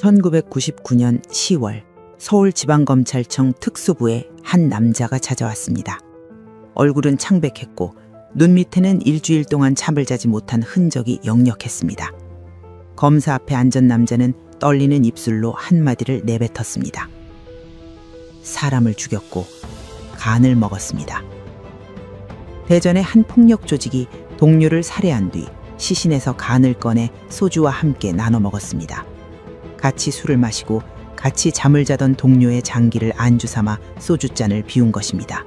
1999년 10월 서울지방검찰청 특수부에 한 남자가 찾아왔습니다. 얼굴은 창백했고 눈 밑에는 일주일 동안 잠을 자지 못한 흔적이 역력했습니다. 검사 앞에 앉은 남자는 떨리는 입술로 한마디를 내뱉었습니다. 사람을 죽였고 간을 먹었습니다. 대전의 한 폭력 조직이 동료를 살해한 뒤 시신에서 간을 꺼내 소주와 함께 나눠 먹었습니다. 같이 술을 마시고 같이 잠을 자던 동료의 장기를 안주 삼아 소주잔을 비운 것입니다.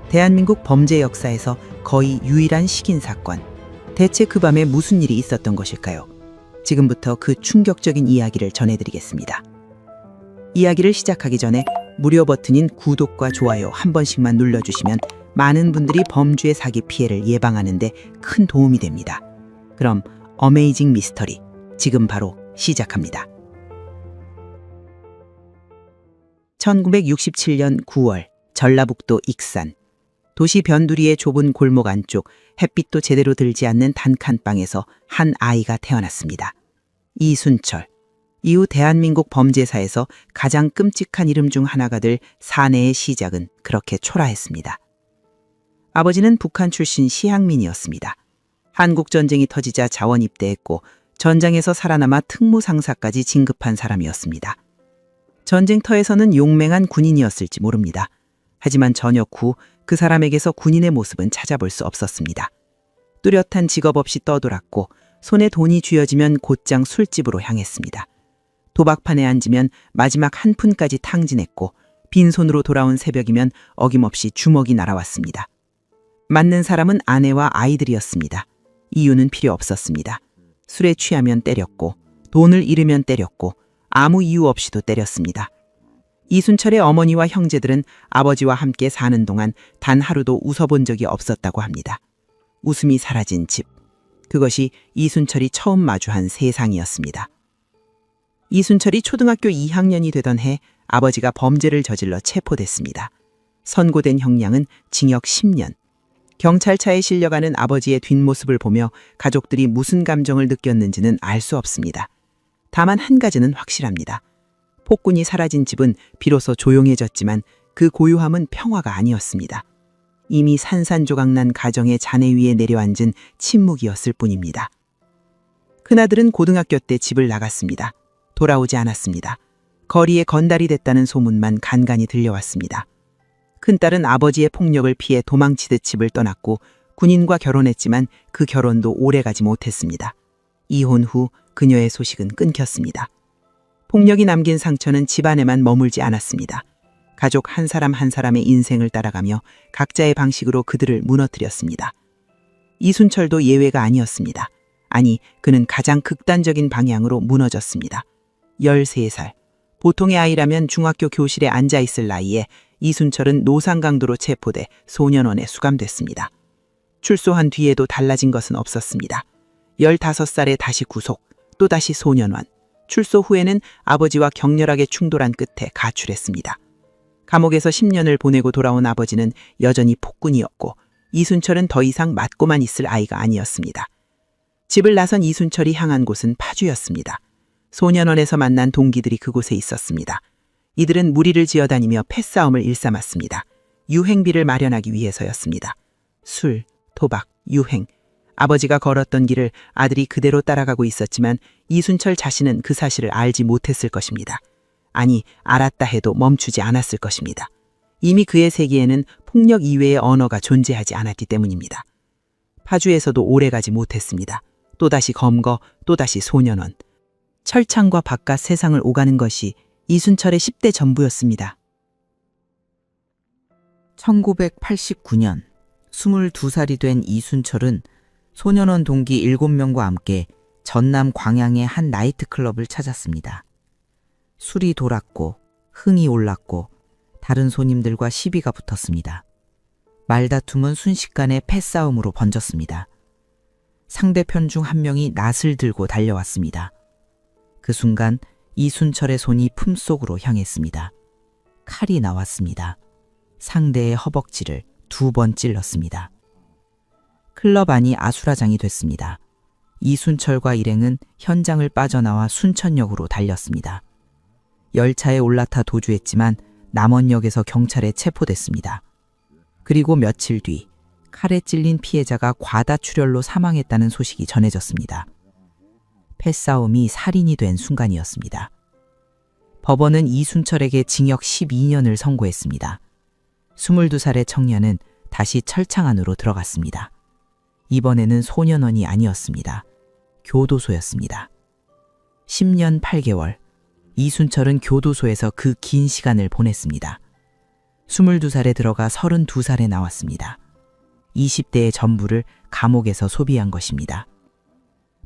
대한민국 범죄 역사에서 거의 유일한 식인 사건. 대체 그 밤에 무슨 일이 있었던 것일까요? 지금부터 그 충격적인 이야기를 전해드리겠습니다. 이야기를 시작하기 전에 무료 버튼인 구독과 좋아요 한 번씩만 눌러주시면 많은 분들이 범죄 사기 피해를 예방하는 데 큰 도움이 됩니다. 그럼 어메이징 미스터리 지금 바로 시작합니다. 1967년 9월 전라북도 익산 도시 변두리의 좁은 골목 안쪽 햇빛도 제대로 들지 않는 단칸방에서 한 아이가 태어났습니다. 이순철. 이후 대한민국 범죄사에서 가장 끔찍한 이름 중 하나가 될 사내의 시작은 그렇게 초라했습니다. 아버지는 북한 출신 시향민이었습니다. 한국전쟁이 터지자 자원 입대했고 전장에서 살아남아 특무상사까지 진급한 사람이었습니다. 전쟁터에서는 용맹한 군인이었을지 모릅니다. 하지만 전역 후 그 사람에게서 군인의 모습은 찾아볼 수 없었습니다. 뚜렷한 직업 없이 떠돌았고 손에 돈이 쥐어지면 곧장 술집으로 향했습니다. 도박판에 앉으면 마지막 한 푼까지 탕진했고 빈손으로 돌아온 새벽이면 어김없이 주먹이 날아왔습니다. 맞는 사람은 아내와 아이들이었습니다. 이유는 필요 없었습니다. 술에 취하면 때렸고 돈을 잃으면 때렸고 아무 이유 없이도 때렸습니다. 이순철의 어머니와 형제들은 아버지와 함께 사는 동안 단 하루도 웃어본 적이 없었다고 합니다. 웃음이 사라진 집. 그것이 이순철이 처음 마주한 세상이었습니다. 이순철이 초등학교 2학년이 되던 해 아버지가 범죄를 저질러 체포됐습니다. 선고된 형량은 징역 10년. 경찰차에 실려가는 아버지의 뒷모습을 보며 가족들이 무슨 감정을 느꼈는지는 알 수 없습니다. 다만 한 가지는 확실합니다. 폭군이 사라진 집은 비로소 조용해졌지만 그 고요함은 평화가 아니었습니다. 이미 산산조각난 가정의 잔해 위에 내려앉은 침묵이었을 뿐입니다. 큰아들은 고등학교 때 집을 나갔습니다. 돌아오지 않았습니다. 거리에 건달이 됐다는 소문만 간간히 들려왔습니다. 큰딸은 아버지의 폭력을 피해 도망치듯 집을 떠났고 군인과 결혼했지만 그 결혼도 오래가지 못했습니다. 이혼 후 그녀의 소식은 끊겼습니다. 폭력이 남긴 상처는 집안에만 머물지 않았습니다. 가족 한 사람 한 사람의 인생을 따라가며 각자의 방식으로 그들을 무너뜨렸습니다. 이순철도 예외가 아니었습니다. 아니, 그는 가장 극단적인 방향으로 무너졌습니다. 13살. 보통의 아이라면 중학교 교실에 앉아있을 나이에 이순철은 노상강도로 체포돼 소년원에 수감됐습니다. 출소한 뒤에도 달라진 것은 없었습니다. 15살에 다시 구속, 또다시 소년원. 출소 후에는 아버지와 격렬하게 충돌한 끝에 가출했습니다. 감옥에서 10년을 보내고 돌아온 아버지는 여전히 폭군이었고 이순철은 더 이상 맞고만 있을 아이가 아니었습니다. 집을 나선 이순철이 향한 곳은 파주였습니다. 소년원에서 만난 동기들이 그곳에 있었습니다. 이들은 무리를 지어다니며 패싸움을 일삼았습니다. 유행비를 마련하기 위해서였습니다. 술, 도박, 유행. 아버지가 걸었던 길을 아들이 그대로 따라가고 있었지만 이순철 자신은 그 사실을 알지 못했을 것입니다. 아니, 알았다 해도 멈추지 않았을 것입니다. 이미 그의 세계에는 폭력 이외의 언어가 존재하지 않았기 때문입니다. 파주에서도 오래가지 못했습니다. 또다시 검거, 또다시 소년원. 철창과 바깥 세상을 오가는 것이 이순철의 10대 전부였습니다. 1989년 22살이 된 이순철은 소년원 동기 7명과 함께 전남 광양의 한 나이트클럽을 찾았습니다. 술이 돌았고 흥이 올랐고 다른 손님들과 시비가 붙었습니다. 말다툼은 순식간에 패싸움으로 번졌습니다. 상대편 중 한 명이 낫을 들고 달려왔습니다. 그 순간 이순철의 손이 품속으로 향했습니다. 칼이 나왔습니다. 상대의 허벅지를 2번 찔렀습니다. 클럽 안이 아수라장이 됐습니다. 이순철과 일행은 현장을 빠져나와 순천역으로 달렸습니다. 열차에 올라타 도주했지만 남원역에서 경찰에 체포됐습니다. 그리고 며칠 뒤 칼에 찔린 피해자가 과다출혈로 사망했다는 소식이 전해졌습니다. 패싸움이 살인이 된 순간이었습니다. 법원은 이순철에게 징역 12년을 선고했습니다. 22살의 청년은 다시 철창 안으로 들어갔습니다. 이번에는 소년원이 아니었습니다. 교도소였습니다. 10년 8개월, 이순철은 교도소에서 그 긴 시간을 보냈습니다. 22살에 들어가 32살에 나왔습니다. 20대의 전부를 감옥에서 소비한 것입니다.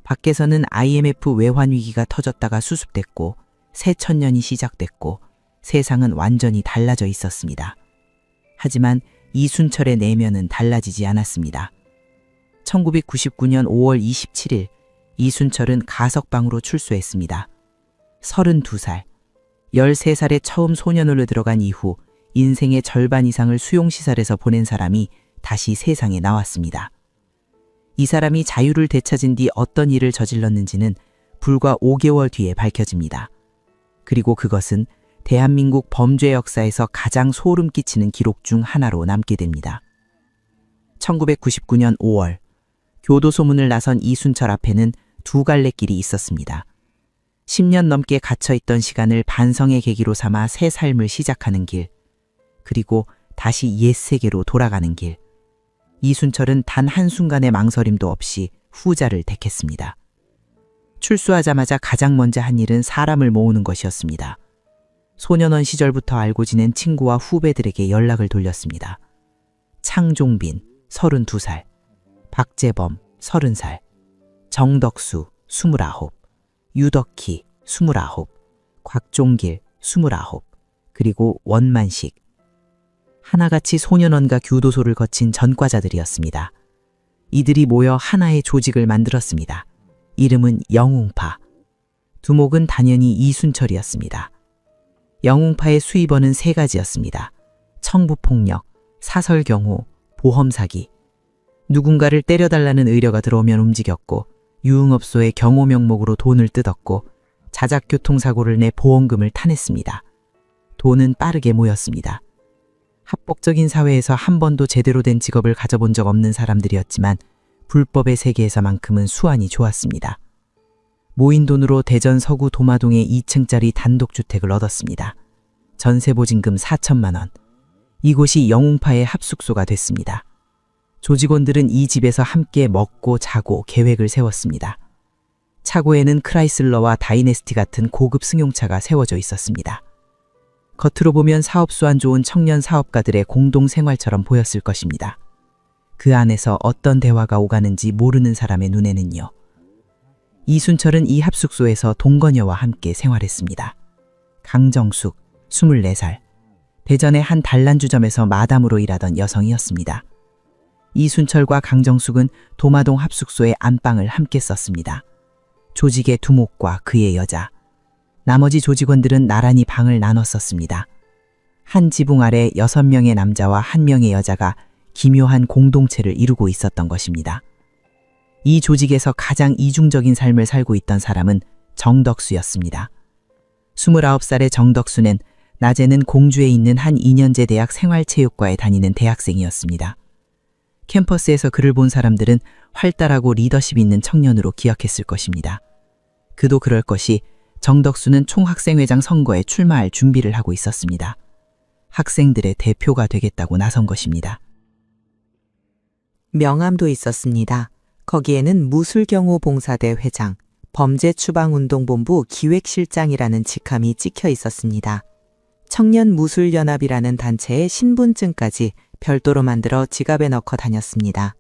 밖에서는 IMF 외환 위기가 터졌다가 수습됐고 새 천년이 시작됐고 세상은 완전히 달라져 있었습니다. 하지만 이순철의 내면은 달라지지 않았습니다. 1999년 5월 27일 이순철은 가석방으로 출소했습니다. 32살, 13살에 처음 소년원으로 들어간 이후 인생의 절반 이상을 수용시설에서 보낸 사람이 다시 세상에 나왔습니다. 이 사람이 자유를 되찾은 뒤 어떤 일을 저질렀는지는 불과 5개월 뒤에 밝혀집니다. 그리고 그것은 대한민국 범죄 역사에서 가장 소름 끼치는 기록 중 하나로 남게 됩니다. 1999년 5월, 교도소문을 나선 이순철 앞에는 두 갈래 길이 있었습니다. 10년 넘게 갇혀있던 시간을 반성의 계기로 삼아 새 삶을 시작하는 길, 그리고 다시 옛 세계로 돌아가는 길. 이순철은 단 한순간의 망설임도 없이 후자를 택했습니다. 출소하자마자 가장 먼저 한 일은 사람을 모으는 것이었습니다. 소년원 시절부터 알고 지낸 친구와 후배들에게 연락을 돌렸습니다. 창종빈, 32살, 박재범, 30살, 정덕수, 29, 유덕희, 29, 곽종길, 29, 그리고 원만식. 하나같이 소년원과 교도소를 거친 전과자들이었습니다. 이들이 모여 하나의 조직을 만들었습니다. 이름은 영웅파. 두목은 당연히 이순철이었습니다. 영웅파의 수입원은 세 가지였습니다. 청부폭력, 사설경호, 보험사기. 누군가를 때려달라는 의뢰가 들어오면 움직였고 유흥업소의 경호 명목으로 돈을 뜯었고 자작교통사고를 내 보험금을 타냈습니다. 돈은 빠르게 모였습니다. 합법적인 사회에서 한 번도 제대로 된 직업을 가져본 적 없는 사람들이었지만 불법의 세계에서만큼은 수완이 좋았습니다. 모인 돈으로 대전 서구 도마동의 2층짜리 단독주택을 얻었습니다. 전세보증금 4천만 원. 이곳이 영웅파의 합숙소가 됐습니다. 조직원들은 이 집에서 함께 먹고 자고 계획을 세웠습니다. 차고에는 크라이슬러와 다이내스티 같은 고급 승용차가 세워져 있었습니다. 겉으로 보면 사업수완 좋은 청년 사업가들의 공동생활처럼 보였을 것입니다. 그 안에서 어떤 대화가 오가는지 모르는 사람의 눈에는요. 이순철은 이 합숙소에서 동거녀와 함께 생활했습니다. 강정숙, 24살, 대전의 한 단란주점에서 마담으로 일하던 여성이었습니다. 이순철과 강정숙은 도마동 합숙소의 안방을 함께 썼습니다. 조직의 두목과 그의 여자, 나머지 조직원들은 나란히 방을 나눠 썼습니다. 한 지붕 아래 6명의 남자와 1명의 여자가 기묘한 공동체를 이루고 있었던 것입니다. 이 조직에서 가장 이중적인 삶을 살고 있던 사람은 정덕수였습니다. 29살의 정덕수는 낮에는 공주에 있는 한 2년제 대학 생활체육과에 다니는 대학생이었습니다. 캠퍼스에서 그를 본 사람들은 활달하고 리더십 있는 청년으로 기억했을 것입니다. 그도 그럴 것이 정덕수는 총학생회장 선거에 출마할 준비를 하고 있었습니다. 학생들의 대표가 되겠다고 나선 것입니다. 명함도 있었습니다. 거기에는 무술경호 봉사대 회장, 범죄추방운동본부 기획실장이라는 직함이 찍혀 있었습니다. 청년무술연합이라는 단체의 신분증까지 별도로 만들어 지갑에 넣고 다녔습니다.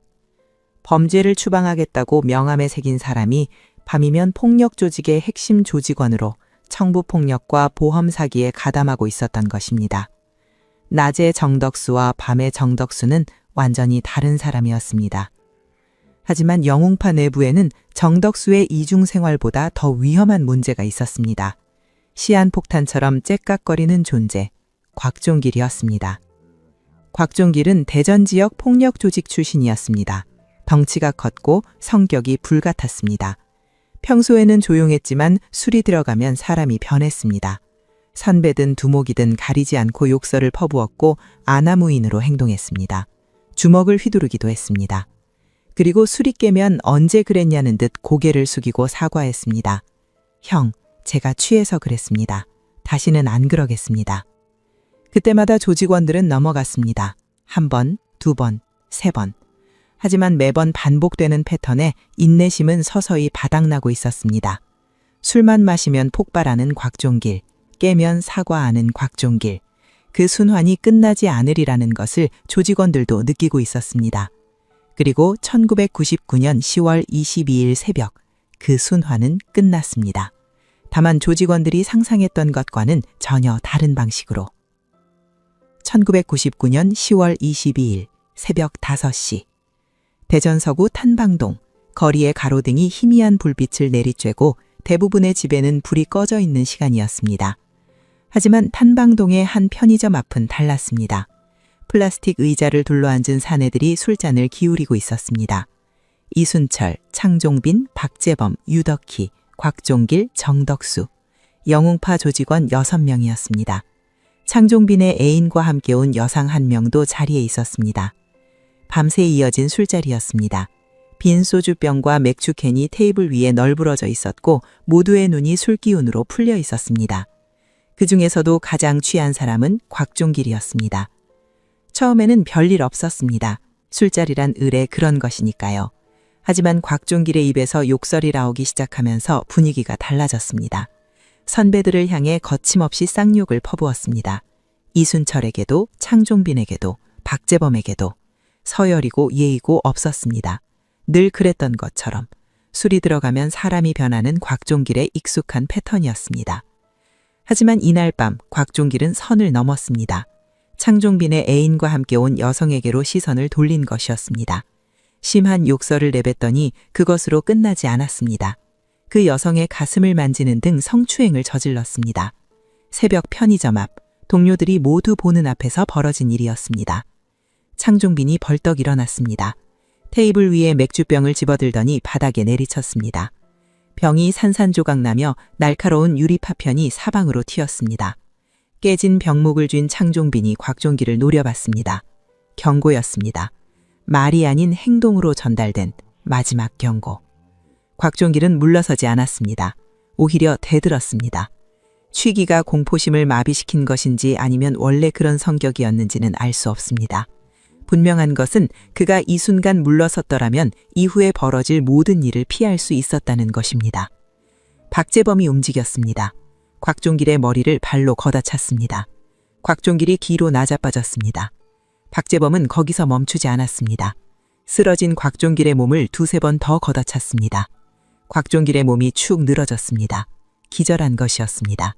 범죄를 추방하겠다고 명함에 새긴 사람이 밤이면 폭력 조직의 핵심 조직원으로 청부폭력과 보험 사기에 가담하고 있었던 것입니다. 낮의 정덕수와 밤의 정덕수는 완전히 다른 사람이었습니다. 하지만 영웅파 내부에는 정덕수의 이중생활보다 더 위험한 문제가 있었습니다. 시한폭탄처럼 째깍거리는 존재, 곽종길이었습니다. 곽종길은 대전 지역 폭력 조직 출신이었습니다. 덩치가 컸고 성격이 불같았습니다. 평소에는 조용했지만 술이 들어가면 사람이 변했습니다. 선배든 두목이든 가리지 않고 욕설을 퍼부었고 아나무인으로 행동했습니다. 주먹을 휘두르기도 했습니다. 그리고 술이 깨면 언제 그랬냐는 듯 고개를 숙이고 사과했습니다. 형, 제가 취해서 그랬습니다. 다시는 안 그러겠습니다. 그때마다 조직원들은 넘어갔습니다. 한 번, 두 번, 세 번. 하지만 매번 반복되는 패턴에 인내심은 서서히 바닥나고 있었습니다. 술만 마시면 폭발하는 곽종길, 깨면 사과하는 곽종길. 그 순환이 끝나지 않으리라는 것을 조직원들도 느끼고 있었습니다. 그리고 1999년 10월 22일 새벽, 그 순환은 끝났습니다. 다만 조직원들이 상상했던 것과는 전혀 다른 방식으로. 1999년 10월 22일 새벽 5시. 대전 서구 탄방동, 거리의 가로등이 희미한 불빛을 내리쬐고 대부분의 집에는 불이 꺼져 있는 시간이었습니다. 하지만 탄방동의 한 편의점 앞은 달랐습니다. 플라스틱 의자를 둘러앉은 사내들이 술잔을 기울이고 있었습니다. 이순철, 창종빈, 박재범, 유덕희, 곽종길, 정덕수. 영웅파 조직원 6명이었습니다. 창종빈의 애인과 함께 온 여상 1명도 자리에 있었습니다. 밤새 이어진 술자리였습니다. 빈 소주병과 맥주캔이 테이블 위에 널브러져 있었고 모두의 눈이 술기운으로 풀려 있었습니다. 그 중에서도 가장 취한 사람은 곽종길이었습니다. 처음에는 별일 없었습니다. 술자리란 을에 그런 것이니까요. 하지만 곽종길의 입에서 욕설이 나오기 시작하면서 분위기가 달라졌습니다. 선배들을 향해 거침없이 쌍욕을 퍼부었습니다. 이순철에게도 창종빈에게도 박재범에게도 서열이고 예의고 없었습니다. 늘 그랬던 것처럼 술이 들어가면 사람이 변하는 곽종길의 익숙한 패턴이었습니다. 하지만 이날 밤 곽종길은 선을 넘었습니다. 창종빈의 애인과 함께 온 여성에게로 시선을 돌린 것이었습니다. 심한 욕설을 내뱉더니 그것으로 끝나지 않았습니다. 그 여성의 가슴을 만지는 등 성추행을 저질렀습니다. 새벽 편의점 앞, 동료들이 모두 보는 앞에서 벌어진 일이었습니다. 창종빈이 벌떡 일어났습니다. 테이블 위에 맥주병을 집어들더니 바닥에 내리쳤습니다. 병이 산산조각나며 날카로운 유리 파편이 사방으로 튀었습니다. 깨진 병목을 쥔 창종빈이 곽종길을 노려봤습니다. 경고였습니다. 말이 아닌 행동으로 전달된 마지막 경고. 곽종길은 물러서지 않았습니다. 오히려 대들었습니다. 취기가 공포심을 마비시킨 것인지 아니면 원래 그런 성격이었는지는 알 수 없습니다. 분명한 것은 그가 이 순간 물러섰더라면 이후에 벌어질 모든 일을 피할 수 있었다는 것입니다. 박재범이 움직였습니다. 곽종길의 머리를 발로 걷어찼습니다. 곽종길이 뒤로 나자빠졌습니다. 박재범은 거기서 멈추지 않았습니다. 쓰러진 곽종길의 몸을 두세 번 더 걷어찼습니다. 곽종길의 몸이 축 늘어졌습니다. 기절한 것이었습니다.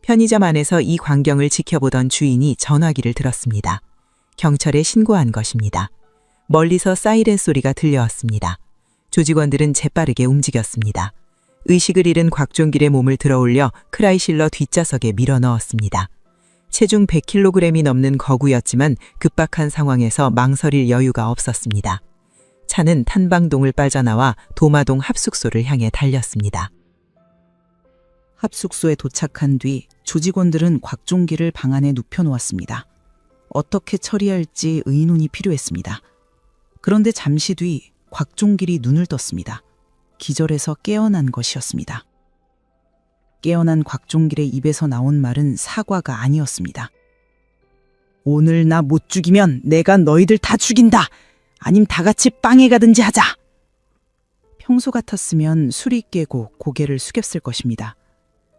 편의점 안에서 이 광경을 지켜보던 주인이 전화기를 들었습니다. 경찰에 신고한 것입니다. 멀리서 사이렌 소리가 들려왔습니다. 조직원들은 재빠르게 움직였습니다. 의식을 잃은 곽종길의 몸을 들어올려 크라이실러 뒷좌석에 밀어 넣었습니다. 체중 100kg이 넘는 거구였지만 급박한 상황에서 망설일 여유가 없었습니다. 차는 탄방동을 빠져나와 도마동 합숙소를 향해 달렸습니다. 합숙소에 도착한 뒤 조직원들은 곽종길을 방 안에 눕혀놓았습니다. 어떻게 처리할지 의논이 필요했습니다. 그런데 잠시 뒤 곽종길이 눈을 떴습니다. 기절해서 깨어난 것이었습니다. 깨어난 곽종길의 입에서 나온 말은 사과가 아니었습니다. 오늘 나 못 죽이면 내가 너희들 다 죽인다. 아님 다 같이 빵에 가든지 하자. 평소 같았으면 술이 깨고 고개를 숙였을 것입니다.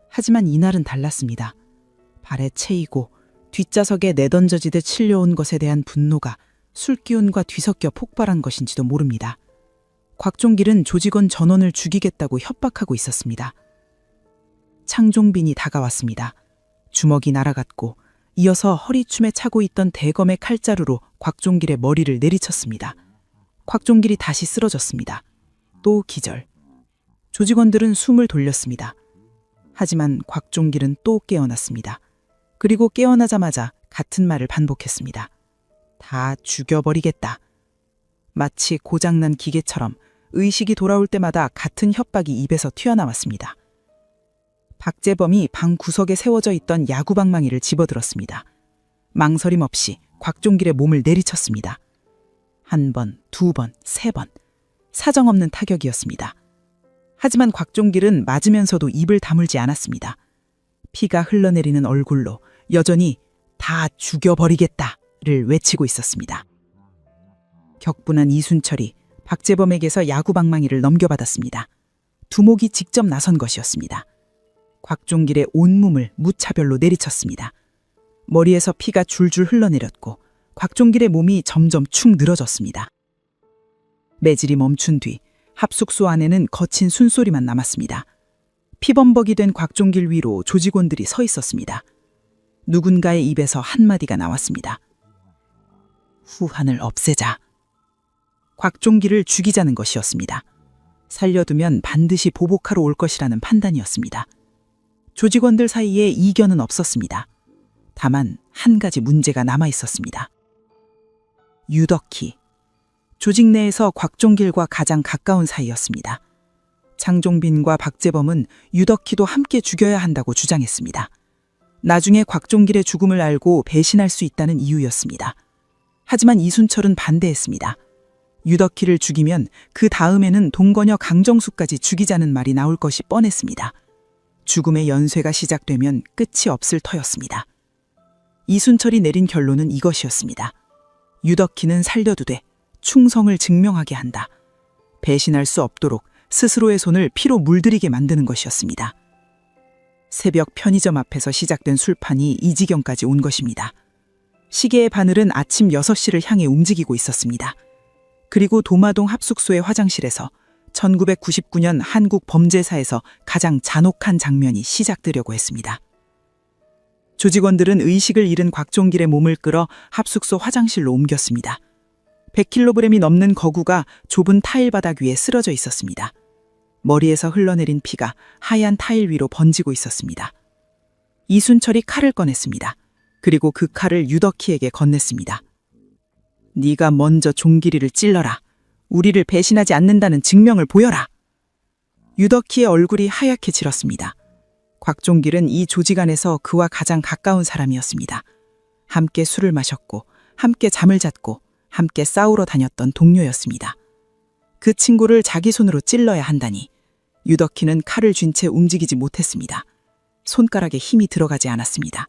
하지만 이날은 달랐습니다. 발에 채이고 뒷좌석에 내던져지듯 실려온 것에 대한 분노가 술기운과 뒤섞여 폭발한 것인지도 모릅니다. 곽종길은 조직원 전원을 죽이겠다고 협박하고 있었습니다. 창종빈이 다가왔습니다. 주먹이 날아갔고 이어서 허리춤에 차고 있던 대검의 칼자루로 곽종길의 머리를 내리쳤습니다. 곽종길이 다시 쓰러졌습니다. 또 기절. 조직원들은 숨을 돌렸습니다. 하지만 곽종길은 또 깨어났습니다. 그리고 깨어나자마자 같은 말을 반복했습니다. 다 죽여버리겠다. 마치 고장난 기계처럼 의식이 돌아올 때마다 같은 협박이 입에서 튀어나왔습니다. 박재범이 방 구석에 세워져 있던 야구방망이를 집어들었습니다. 망설임 없이 곽종길의 몸을 내리쳤습니다. 한 번, 두 번, 세 번. 사정없는 타격이었습니다. 하지만 곽종길은 맞으면서도 입을 다물지 않았습니다. 피가 흘러내리는 얼굴로 여전히 다 죽여버리겠다를 외치고 있었습니다. 격분한 이순철이 박재범에게서 야구방망이를 넘겨받았습니다. 두목이 직접 나선 것이었습니다. 곽종길의 온몸을 무차별로 내리쳤습니다. 머리에서 피가 줄줄 흘러내렸고 곽종길의 몸이 점점 축 늘어졌습니다. 매질이 멈춘 뒤 합숙소 안에는 거친 순소리만 남았습니다. 피범벅이 된 곽종길 위로 조직원들이 서 있었습니다. 누군가의 입에서 한마디가 나왔습니다. 후한을 없애자. 곽종길을 죽이자는 것이었습니다. 살려두면 반드시 보복하러 올 것이라는 판단이었습니다. 조직원들 사이에 이견은 없었습니다. 다만 한 가지 문제가 남아 있었습니다. 유덕희. 조직 내에서 곽종길과 가장 가까운 사이였습니다. 장종빈과 박재범은 유덕희도 함께 죽여야 한다고 주장했습니다. 나중에 곽종길의 죽음을 알고 배신할 수 있다는 이유였습니다. 하지만 이순철은 반대했습니다. 유덕희를 죽이면 그 다음에는 동건녀 강정수까지 죽이자는 말이 나올 것이 뻔했습니다. 죽음의 연쇄가 시작되면 끝이 없을 터였습니다. 이순철이 내린 결론은 이것이었습니다. 유덕희는 살려두되 충성을 증명하게 한다. 배신할 수 없도록 스스로의 손을 피로 물들이게 만드는 것이었습니다. 새벽 편의점 앞에서 시작된 술판이 이 지경까지 온 것입니다. 시계의 바늘은 아침 6시를 향해 움직이고 있었습니다. 그리고 도마동 합숙소의 화장실에서 1999년 한국 범죄사에서 가장 잔혹한 장면이 시작되려고 했습니다. 조직원들은 의식을 잃은 곽종길의 몸을 끌어 합숙소 화장실로 옮겼습니다. 100kg이 넘는 거구가 좁은 타일 바닥 위에 쓰러져 있었습니다. 머리에서 흘러내린 피가 하얀 타일 위로 번지고 있었습니다. 이순철이 칼을 꺼냈습니다. 그리고 그 칼을 유덕희에게 건넸습니다. 네가 먼저 종길이를 찔러라. 우리를 배신하지 않는다는 증명을 보여라. 유덕희의 얼굴이 하얗게 질었습니다. 곽종길은 이 조직 안에서 그와 가장 가까운 사람이었습니다. 함께 술을 마셨고 함께 잠을 잤고 함께 싸우러 다녔던 동료였습니다. 그 친구를 자기 손으로 찔러야 한다니 유덕희는 칼을 쥔 채 움직이지 못했습니다. 손가락에 힘이 들어가지 않았습니다.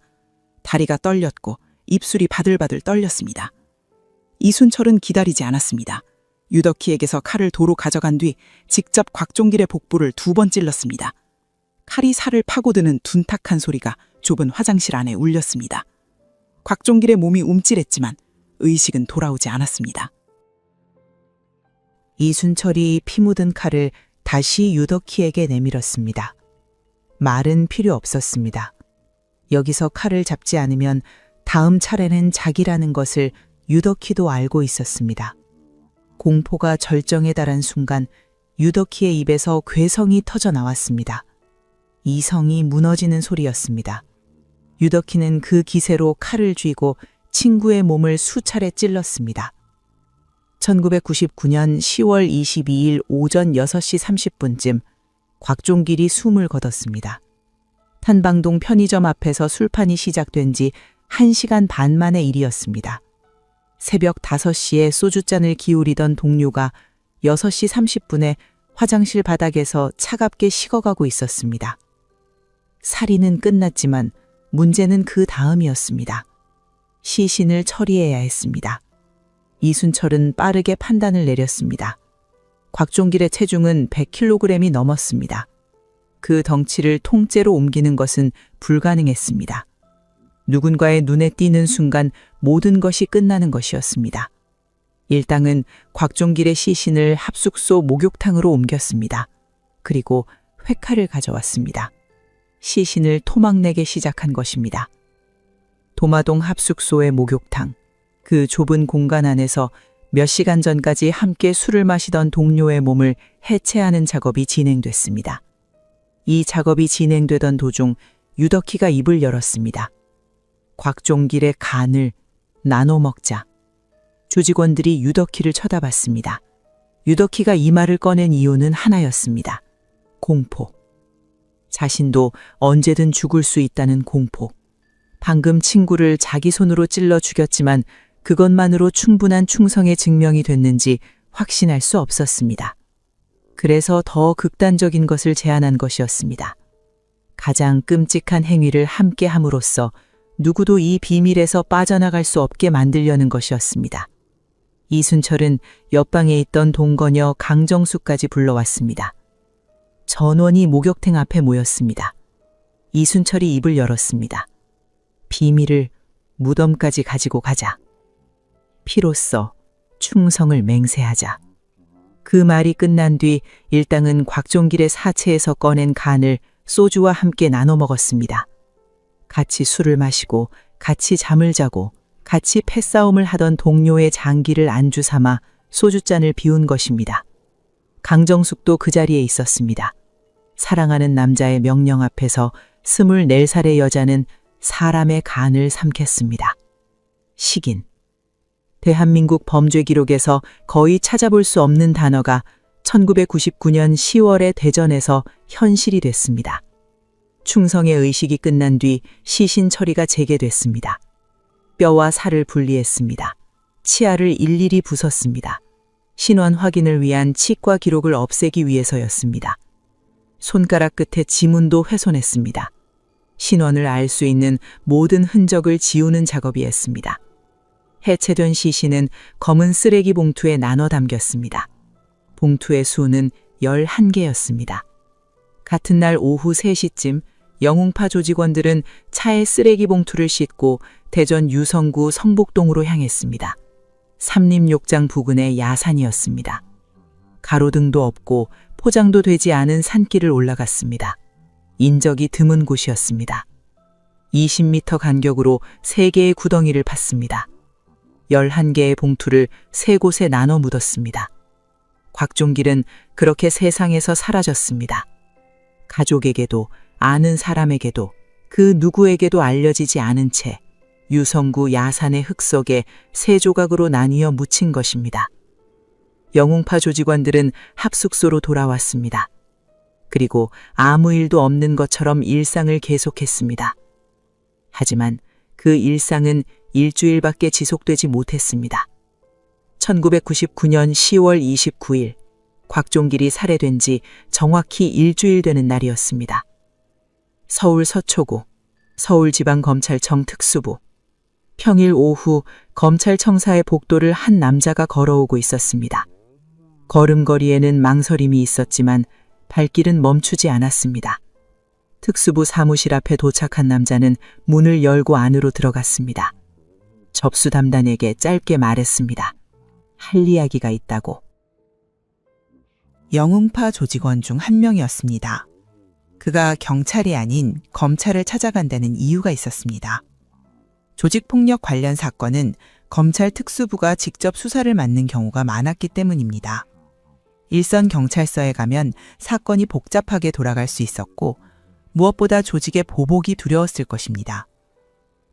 다리가 떨렸고 입술이 바들바들 떨렸습니다. 이순철은 기다리지 않았습니다. 유덕희에게서 칼을 도로 가져간 뒤 직접 곽종길의 복부를 2번 찔렀습니다. 칼이 살을 파고드는 둔탁한 소리가 좁은 화장실 안에 울렸습니다. 곽종길의 몸이 움찔했지만 의식은 돌아오지 않았습니다. 이순철이 피 묻은 칼을 다시 유덕희에게 내밀었습니다. 말은 필요 없었습니다. 여기서 칼을 잡지 않으면 다음 차례는 자기라는 것을 유덕희도 알고 있었습니다. 공포가 절정에 달한 순간 유덕희의 입에서 괴성이 터져 나왔습니다. 이성이 무너지는 소리였습니다. 유덕희는 그 기세로 칼을 쥐고 친구의 몸을 수차례 찔렀습니다. 1999년 10월 22일 오전 6시 30분쯤 곽종길이 숨을 거뒀습니다. 탄방동 편의점 앞에서 술판이 시작된 지 1시간 반 만의 일이었습니다. 새벽 5시에 소주잔을 기울이던 동료가 6시 30분에 화장실 바닥에서 차갑게 식어가고 있었습니다. 살인은 끝났지만 문제는 그 다음이었습니다. 시신을 처리해야 했습니다. 이순철은 빠르게 판단을 내렸습니다. 곽종길의 체중은 100kg이 넘었습니다. 그 덩치를 통째로 옮기는 것은 불가능했습니다. 누군가의 눈에 띄는 순간 모든 것이 끝나는 것이었습니다. 일당은 곽종길의 시신을 합숙소 목욕탕으로 옮겼습니다. 그리고 회칼을 가져왔습니다. 시신을 토막내게 시작한 것입니다. 도마동 합숙소의 목욕탕, 그 좁은 공간 안에서 몇 시간 전까지 함께 술을 마시던 동료의 몸을 해체하는 작업이 진행됐습니다. 이 작업이 진행되던 도중 유덕희가 입을 열었습니다. 곽종길의 간을 나눠 먹자. 조직원들이 유덕희를 쳐다봤습니다. 유덕희가 이 말을 꺼낸 이유는 하나였습니다. 공포. 자신도 언제든 죽을 수 있다는 공포. 방금 친구를 자기 손으로 찔러 죽였지만 그것만으로 충분한 충성의 증명이 됐는지 확신할 수 없었습니다. 그래서 더 극단적인 것을 제안한 것이었습니다. 가장 끔찍한 행위를 함께 함으로써 누구도 이 비밀에서 빠져나갈 수 없게 만들려는 것이었습니다. 이순철은 옆방에 있던 동거녀 강정수까지 불러왔습니다. 전원이 목욕탕 앞에 모였습니다. 이순철이 입을 열었습니다. 비밀을 무덤까지 가지고 가자. 피로써 충성을 맹세하자. 그 말이 끝난 뒤 일당은 곽종길의 사체에서 꺼낸 간을 소주와 함께 나눠 먹었습니다. 같이 술을 마시고 같이 잠을 자고 같이 패싸움을 하던 동료의 장기를 안주 삼아 소주잔을 비운 것입니다. 강정숙도 그 자리에 있었습니다. 사랑하는 남자의 명령 앞에서 24살의 여자는 사람의 간을 삼켰습니다. 식인. 대한민국 범죄 기록에서 거의 찾아볼 수 없는 단어가 1999년 10월의 대전에서 현실이 됐습니다. 충성의 의식이 끝난 뒤 시신 처리가 재개됐습니다. 뼈와 살을 분리했습니다. 치아를 일일이 부쉈습니다. 신원 확인을 위한 치과 기록을 없애기 위해서였습니다. 손가락 끝에 지문도 훼손했습니다. 신원을 알 수 있는 모든 흔적을 지우는 작업이었습니다. 해체된 시신은 검은 쓰레기 봉투에 나눠 담겼습니다. 봉투의 수는 11개였습니다. 같은 날 오후 3시쯤 영웅파 조직원들은 차에 쓰레기 봉투를 싣고 대전 유성구 성복동으로 향했습니다. 삼림욕장 부근의 야산이었습니다. 가로등도 없고 포장도 되지 않은 산길을 올라갔습니다. 인적이 드문 곳이었습니다. 20m 간격으로 3개의 구덩이를 팠습니다. 11개의 봉투를 3곳에 나눠 묻었습니다. 곽종길은 그렇게 세상에서 사라졌습니다. 가족에게도 아는 사람에게도 그 누구에게도 알려지지 않은 채 유성구 야산의 흙 속에 3조각으로 나뉘어 묻힌 것입니다. 영웅파 조직원들은 합숙소로 돌아왔습니다. 그리고 아무 일도 없는 것처럼 일상을 계속했습니다. 하지만 그 일상은 일주일밖에 지속되지 못했습니다. 1999년 10월 29일 곽종길이 살해된 지 정확히 일주일 되는 날이었습니다. 서울 서초구, 서울지방검찰청 특수부. 평일 오후 검찰청사의 복도를 한 남자가 걸어오고 있었습니다. 걸음걸이에는 망설임이 있었지만 발길은 멈추지 않았습니다. 특수부 사무실 앞에 도착한 남자는 문을 열고 안으로 들어갔습니다. 접수 담당에게 짧게 말했습니다. 할 이야기가 있다고. 영웅파 조직원 중 한 명이었습니다. 그가 경찰이 아닌 검찰을 찾아간다는 이유가 있었습니다. 조직폭력 관련 사건은 검찰 특수부가 직접 수사를 맡는 경우가 많았기 때문입니다. 일선 경찰서에 가면 사건이 복잡하게 돌아갈 수 있었고 무엇보다 조직의 보복이 두려웠을 것입니다.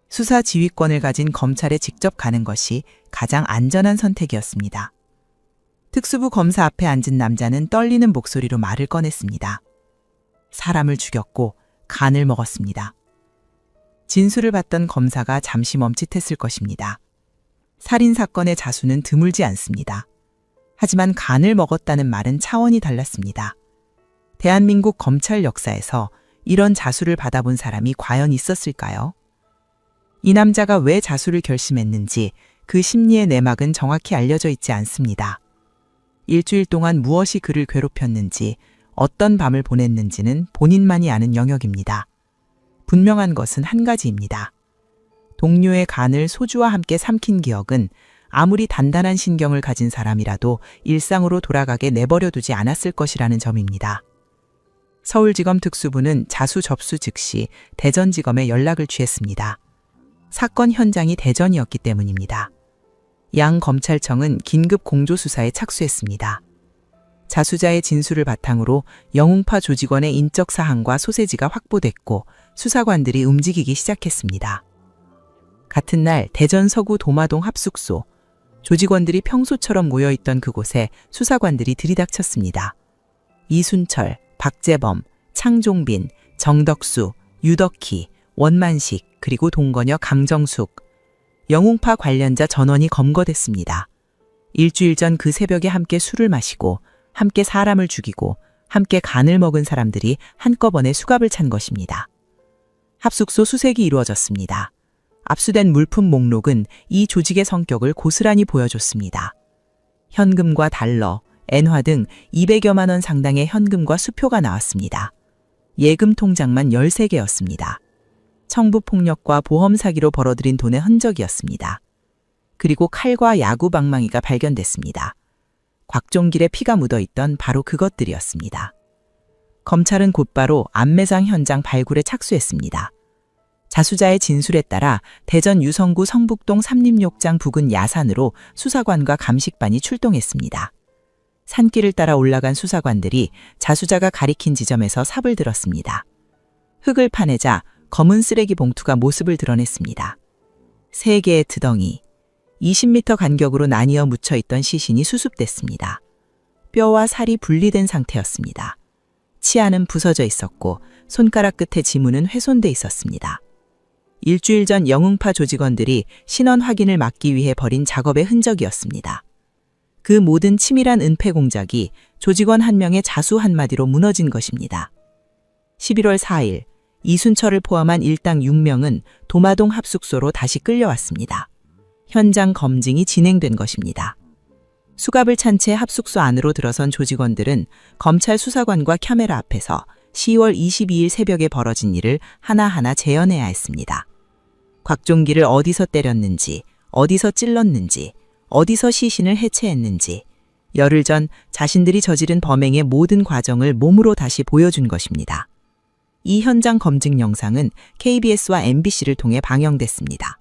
수사 지휘권을 가진 검찰에 직접 가는 것이 가장 안전한 선택이었습니다. 특수부 검사 앞에 앉은 남자는 떨리는 목소리로 말을 꺼냈습니다. 사람을 죽였고 간을 먹었습니다. 진술을 받던 검사가 잠시 멈칫했을 것입니다. 살인사건의 자수는 드물지 않습니다. 하지만 간을 먹었다는 말은 차원이 달랐습니다. 대한민국 검찰 역사에서 이런 자수를 받아본 사람이 과연 있었을까요? 이 남자가 왜 자수를 결심했는지 그 심리의 내막은 정확히 알려져 있지 않습니다. 일주일 동안 무엇이 그를 괴롭혔는지, 어떤 밤을 보냈는지는 본인만이 아는 영역입니다. 분명한 것은 한 가지입니다. 동료의 간을 소주와 함께 삼킨 기억은 아무리 단단한 신경을 가진 사람이라도 일상으로 돌아가게 내버려두지 않았을 것이라는 점입니다. 서울지검 특수부는 자수 접수 즉시 대전지검에 연락을 취했습니다. 사건 현장이 대전이었기 때문입니다. 양 검찰청은 긴급 공조수사에 착수했습니다. 자수자의 진술을 바탕으로 영웅파 조직원의 인적 사항과 소세지가 확보됐고 수사관들이 움직이기 시작했습니다. 같은 날 대전 서구 도마동 합숙소, 조직원들이 평소처럼 모여있던 그곳에 수사관들이 들이닥쳤습니다. 이순철, 박재범, 창종빈, 정덕수, 유덕희, 원만식, 그리고 동건여 강정숙, 영웅파 관련자 전원이 검거됐습니다. 일주일 전 그 새벽에 함께 술을 마시고 함께 사람을 죽이고 함께 간을 먹은 사람들이 한꺼번에 수갑을 찬 것입니다. 합숙소 수색이 이루어졌습니다. 압수된 물품 목록은 이 조직의 성격을 고스란히 보여줬습니다. 현금과 달러, 엔화 등 200여만 원 상당의 현금과 수표가 나왔습니다. 예금 통장만 13개였습니다. 청부폭력과 보험 사기로 벌어들인 돈의 흔적이었습니다. 그리고 칼과 야구 방망이가 발견됐습니다. 곽종길의 피가 묻어있던 바로 그것들이었습니다. 검찰은 곧바로 암매장 현장 발굴에 착수했습니다. 자수자의 진술에 따라 대전 유성구 성북동 삼림욕장 부근 야산으로 수사관과 감식반이 출동했습니다. 산길을 따라 올라간 수사관들이 자수자가 가리킨 지점에서 삽을 들었습니다. 흙을 파내자 검은 쓰레기 봉투가 모습을 드러냈습니다. 3개의 트덩이, 20m 간격으로 나뉘어 묻혀있던 시신이 수습됐습니다. 뼈와 살이 분리된 상태였습니다. 치아는 부서져 있었고 손가락 끝의 지문은 훼손돼 있었습니다. 일주일 전 영웅파 조직원들이 신원 확인을 막기 위해 벌인 작업의 흔적이었습니다. 그 모든 치밀한 은폐 공작이 조직원 한 명의 자수 한마디로 무너진 것입니다. 11월 4일 이순철을 포함한 일당 6명은 도마동 합숙소로 다시 끌려왔습니다. 현장 검증이 진행된 것입니다. 수갑을 찬 채 합숙소 안으로 들어선 조직원들은 검찰 수사관과 카메라 앞에서 10월 22일 새벽에 벌어진 일을 하나하나 재현해야 했습니다. 곽종길을 어디서 때렸는지, 어디서 찔렀는지, 어디서 시신을 해체했는지, 열흘 전 자신들이 저지른 범행의 모든 과정을 몸으로 다시 보여준 것입니다. 이 현장 검증 영상은 KBS와 MBC를 통해 방영됐습니다.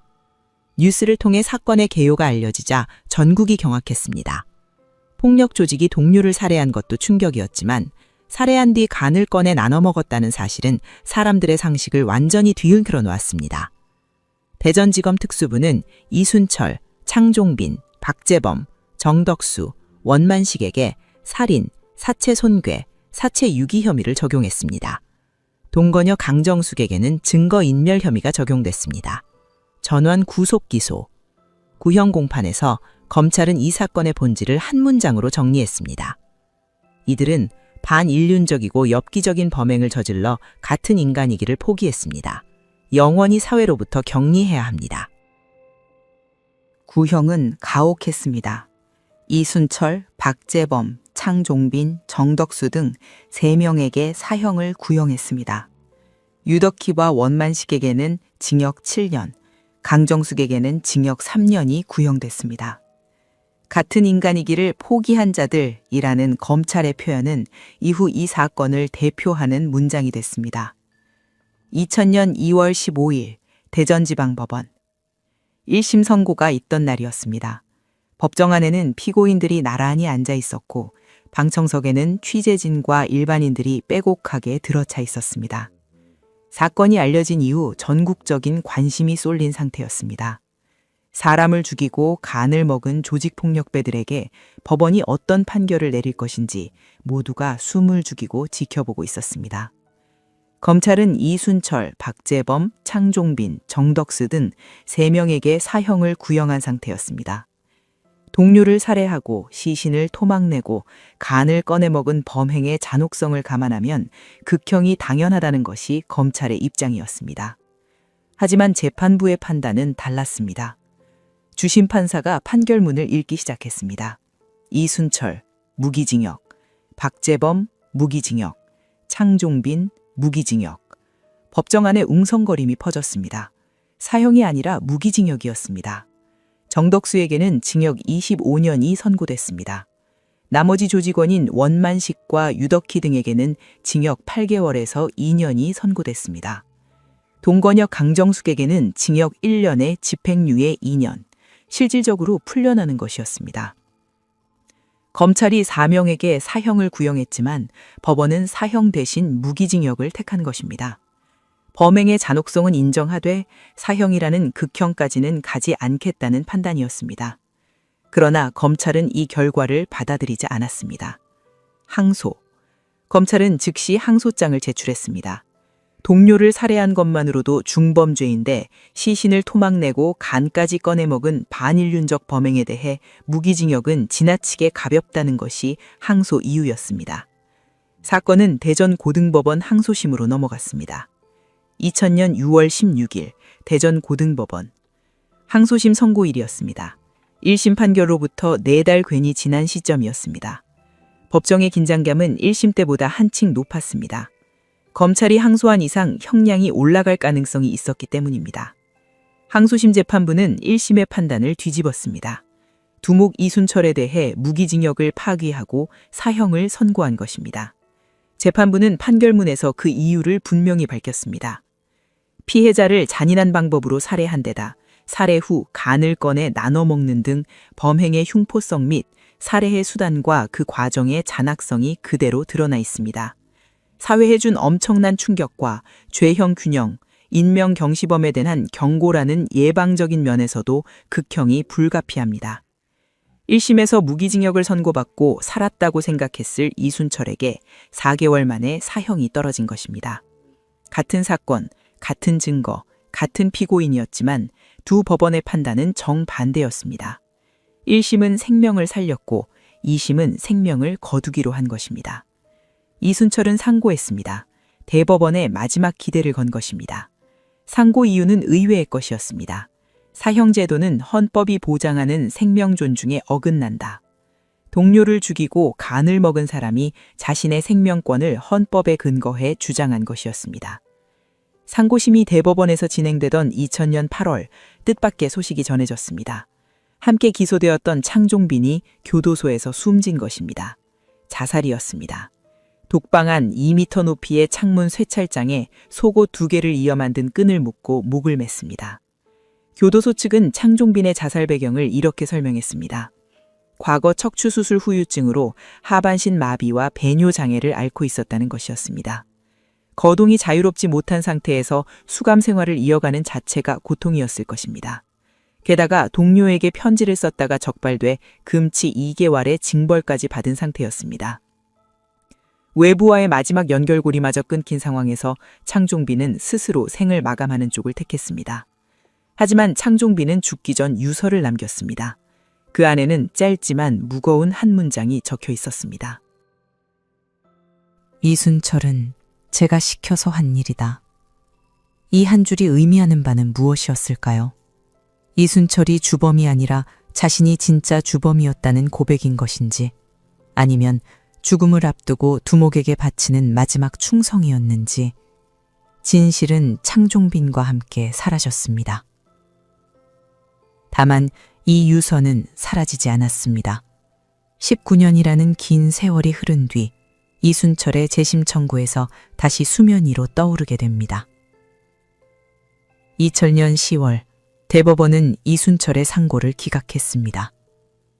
뉴스를 통해 사건의 개요가 알려지자 전국이 경악했습니다. 폭력 조직이 동료를 살해한 것도 충격이었지만 살해한 뒤 간을 꺼내 나눠 먹었다는 사실은 사람들의 상식을 완전히 뒤흔들어 놓았습니다. 대전지검 특수부는 이순철, 창종빈, 박재범, 정덕수, 원만식에게 살인, 사체 손괴, 사체 유기 혐의를 적용했습니다. 동건여 강정숙에게는 증거인멸 혐의가 적용됐습니다. 전원 구속 기소. 구형 공판에서 검찰은 이 사건의 본질을 한 문장으로 정리했습니다. 이들은 반인륜적이고 엽기적인 범행을 저질러 같은 인간이기를 포기했습니다. 영원히 사회로부터 격리해야 합니다. 구형은 가혹했습니다. 이순철, 박재범, 창종빈, 정덕수 등 3명에게 사형을 구형했습니다. 유덕희와 원만식에게는 징역 7년, 강정숙에게는 징역 3년이 구형됐습니다. 같은 인간이기를 포기한 자들이라는 검찰의 표현은 이후 이 사건을 대표하는 문장이 됐습니다. 2000년 2월 15일 대전지방법원 1심 선고가 있던 날이었습니다. 법정 안에는 피고인들이 나란히 앉아 있었고 방청석에는 취재진과 일반인들이 빼곡하게 들어차 있었습니다. 사건이 알려진 이후 전국적인 관심이 쏠린 상태였습니다. 사람을 죽이고 간을 먹은 조직폭력배들에게 법원이 어떤 판결을 내릴 것인지 모두가 숨을 죽이고 지켜보고 있었습니다. 검찰은 이순철, 박재범, 창종빈, 정덕수 등 3명에게 사형을 구형한 상태였습니다. 동료를 살해하고 시신을 토막내고 간을 꺼내 먹은 범행의 잔혹성을 감안하면 극형이 당연하다는 것이 검찰의 입장이었습니다. 하지만 재판부의 판단은 달랐습니다. 주심 판사가 판결문을 읽기 시작했습니다. 이순철, 무기징역, 박재범, 무기징역, 창종빈, 무기징역. 법정 안에 웅성거림이 퍼졌습니다. 사형이 아니라 무기징역이었습니다. 정덕수에게는 징역 25년이 선고됐습니다. 나머지 조직원인 원만식과 유덕희 등에게는 징역 8개월에서 2년이 선고됐습니다. 동건여 강정숙에게는 징역 1년에 집행유예 2년, 실질적으로 풀려나는 것이었습니다. 검찰이 4명에게 사형을 구형했지만 법원은 사형 대신 무기징역을 택한 것입니다. 범행의 잔혹성은 인정하되 사형이라는 극형까지는 가지 않겠다는 판단이었습니다. 그러나 검찰은 이 결과를 받아들이지 않았습니다. 항소. 검찰은 즉시 항소장을 제출했습니다. 동료를 살해한 것만으로도 중범죄인데 시신을 토막내고 간까지 꺼내먹은 반인륜적 범행에 대해 무기징역은 지나치게 가볍다는 것이 항소 이유였습니다. 사건은 대전고등법원 항소심으로 넘어갔습니다. 2000년 6월 16일 대전고등법원 항소심 선고일이었습니다. 1심 판결로부터 4달 괜히 지난 시점이었습니다. 법정의 긴장감은 1심 때보다 한층 높았습니다. 검찰이 항소한 이상 형량이 올라갈 가능성이 있었기 때문입니다. 항소심 재판부는 1심의 판단을 뒤집었습니다. 두목 이순철에 대해 무기징역을 파기하고 사형을 선고한 것입니다. 재판부는 판결문에서 그 이유를 분명히 밝혔습니다. 피해자를 잔인한 방법으로 살해한 데다 살해 후 간을 꺼내 나눠 먹는 등 범행의 흉포성 및 살해의 수단과 그 과정의 잔악성이 그대로 드러나 있습니다. 사회에 준 엄청난 충격과 죄형 균형, 인명 경시범에 대한 경고라는 예방적인 면에서도 극형이 불가피합니다. 1심에서 무기징역을 선고받고 살았다고 생각했을 이순철에게 4개월 만에 사형이 떨어진 것입니다. 같은 사건, 같은 증거, 같은 피고인이었지만 두 법원의 판단은 정반대였습니다. 1심은 생명을 살렸고 2심은 생명을 거두기로 한 것입니다. 이순철은 상고했습니다. 대법원에 마지막 기대를 건 것입니다. 상고 이유는 의회의 것이었습니다. 사형제도는 헌법이 보장하는 생명 존중에 어긋난다. 동료를 죽이고 간을 먹은 사람이 자신의 생명권을 헌법에 근거해 주장한 것이었습니다. 상고심이 대법원에서 진행되던 2000년 8월 뜻밖의 소식이 전해졌습니다. 함께 기소되었던 창종빈이 교도소에서 숨진 것입니다. 자살이었습니다. 독방 안 2m 높이의 창문 쇠찰장에 속옷 2개를 이어 만든 끈을 묶고 목을 맸습니다. 교도소 측은 창종빈의 자살 배경을 이렇게 설명했습니다. 과거 척추수술 후유증으로 하반신 마비와 배뇨 장애를 앓고 있었다는 것이었습니다. 거동이 자유롭지 못한 상태에서 수감 생활을 이어가는 자체가 고통이었을 것입니다. 게다가 동료에게 편지를 썼다가 적발돼 금치 2개월의 징벌까지 받은 상태였습니다. 외부와의 마지막 연결고리마저 끊긴 상황에서 창종빈은 스스로 생을 마감하는 쪽을 택했습니다. 하지만 창종빈은 죽기 전 유서를 남겼습니다. 그 안에는 짧지만 무거운 한 문장이 적혀 있었습니다. 이순철은 제가 시켜서 한 일이다. 이 한 줄이 의미하는 바는 무엇이었을까요? 이순철이 주범이 아니라 자신이 진짜 주범이었다는 고백인 것인지, 아니면 죽음을 앞두고 두목에게 바치는 마지막 충성이었는지, 진실은 창종빈과 함께 사라졌습니다. 다만 이 유서는 사라지지 않았습니다. 19년이라는 긴 세월이 흐른 뒤 이순철의 재심 청구에서 다시 수면 위로 떠오르게 됩니다. 2000년 10월 대법원은 이순철의 상고를 기각했습니다.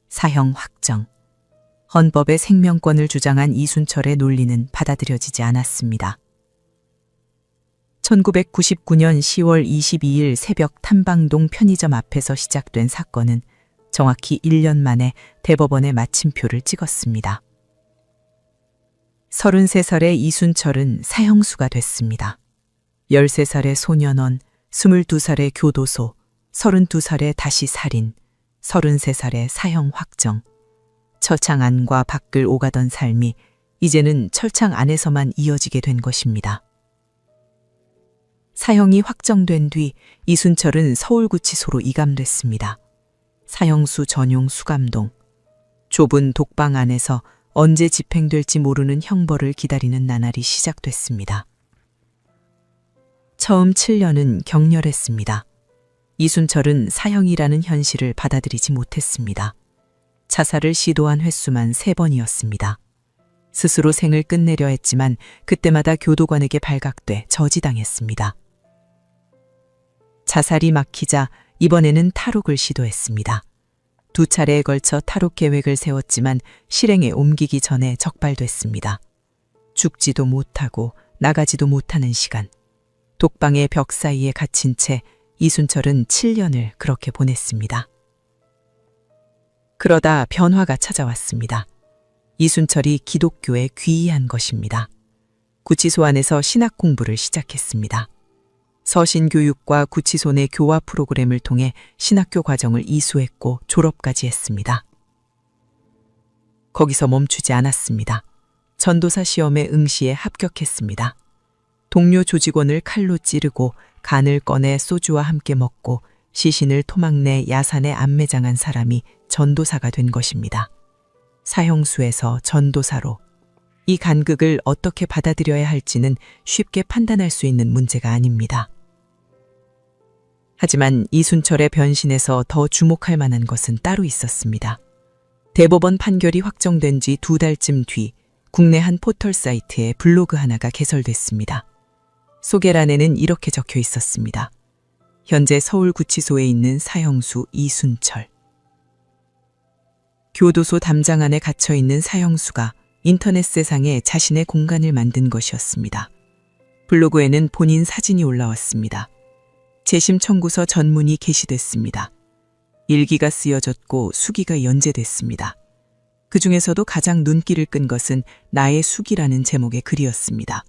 사형 확정. 헌법의 생명권을 주장한 이순철의 논리는 받아들여지지 않았습니다. 1999년 10월 22일 새벽 탐방동 편의점 앞에서 시작된 사건은 정확히 1년 만에 대법원의 마침표를 찍었습니다. 33살의 이순철은 사형수가 됐습니다. 13살의 소년원, 22살의 교도소, 32살의 다시 살인, 33살의 사형 확정. 철창 안과 밖을 오가던 삶이 이제는 철창 안에서만 이어지게 된 것입니다. 사형이 확정된 뒤 이순철은 서울구치소로 이감됐습니다. 사형수 전용 수감동. 좁은 독방 안에서 언제 집행될지 모르는 형벌을 기다리는 나날이 시작됐습니다. 처음 7년은 격렬했습니다. 이순철은 사형이라는 현실을 받아들이지 못했습니다. 자살을 시도한 횟수만 3번이었습니다. 스스로 생을 끝내려 했지만 그때마다 교도관에게 발각돼 저지당했습니다. 자살이 막히자 이번에는 탈옥을 시도했습니다. 2차례에 걸쳐 탈옥 계획을 세웠지만 실행에 옮기기 전에 적발됐습니다. 죽지도 못하고 나가지도 못하는 시간. 독방의 벽 사이에 갇힌 채 이순철은 7년을 그렇게 보냈습니다. 그러다 변화가 찾아왔습니다. 이순철이 기독교에 귀의한 것입니다. 구치소 안에서 신학 공부를 시작했습니다. 서신 교육과 구치소 내 교화 프로그램을 통해 신학교 과정을 이수했고 졸업까지 했습니다. 거기서 멈추지 않았습니다. 전도사 시험에 응시에 합격했습니다. 동료 조직원을 칼로 찌르고 간을 꺼내 소주와 함께 먹고 시신을 토막 내 야산에 안매장한 사람이 전도사가 된 것입니다. 사형수에서 전도사로. 이 간극을 어떻게 받아들여야 할지는 쉽게 판단할 수 있는 문제가 아닙니다. 하지만 이순철의 변신에서 더 주목할 만한 것은 따로 있었습니다. 대법원 판결이 확정된 지 2달쯤 뒤 국내 한 포털 사이트에 블로그 하나가 개설됐습니다. 소개란에는 이렇게 적혀 있었습니다. 현재 서울구치소에 있는 사형수 이순철. 교도소 담장 안에 갇혀 있는 사형수가 인터넷 세상에 자신의 공간을 만든 것이었습니다. 블로그에는 본인 사진이 올라왔습니다. 재심 청구서 전문이 게시됐습니다. 일기가 쓰여졌고 수기가 연재됐습니다. 그 중에서도 가장 눈길을 끈 것은 나의 수기라는 제목의 글이었습니다.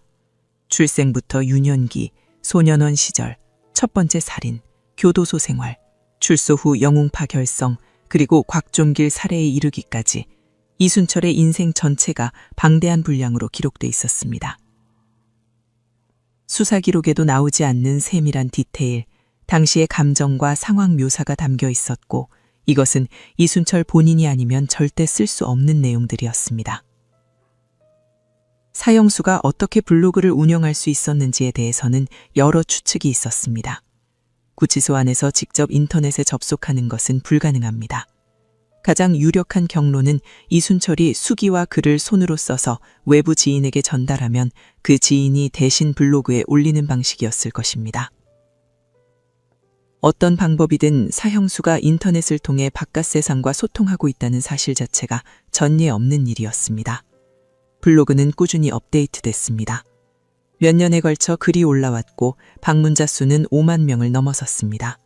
출생부터 유년기, 소년원 시절, 첫 번째 살인, 교도소 생활, 출소 후 영웅파 결성, 그리고 곽종길 살해에 이르기까지 이순철의 인생 전체가 방대한 분량으로 기록돼 있었습니다. 수사 기록에도 나오지 않는 세밀한 디테일, 당시의 감정과 상황 묘사가 담겨 있었고 이것은 이순철 본인이 아니면 절대 쓸 수 없는 내용들이었습니다. 사형수가 어떻게 블로그를 운영할 수 있었는지에 대해서는 여러 추측이 있었습니다. 구치소 안에서 직접 인터넷에 접속하는 것은 불가능합니다. 가장 유력한 경로는 이순철이 수기와 글을 손으로 써서 외부 지인에게 전달하면 그 지인이 대신 블로그에 올리는 방식이었을 것입니다. 어떤 방법이든 사형수가 인터넷을 통해 바깥 세상과 소통하고 있다는 사실 자체가 전례 없는 일이었습니다. 블로그는 꾸준히 업데이트됐습니다. 몇 년에 걸쳐 글이 올라왔고 방문자 수는 5만 명을 넘어섰습니다.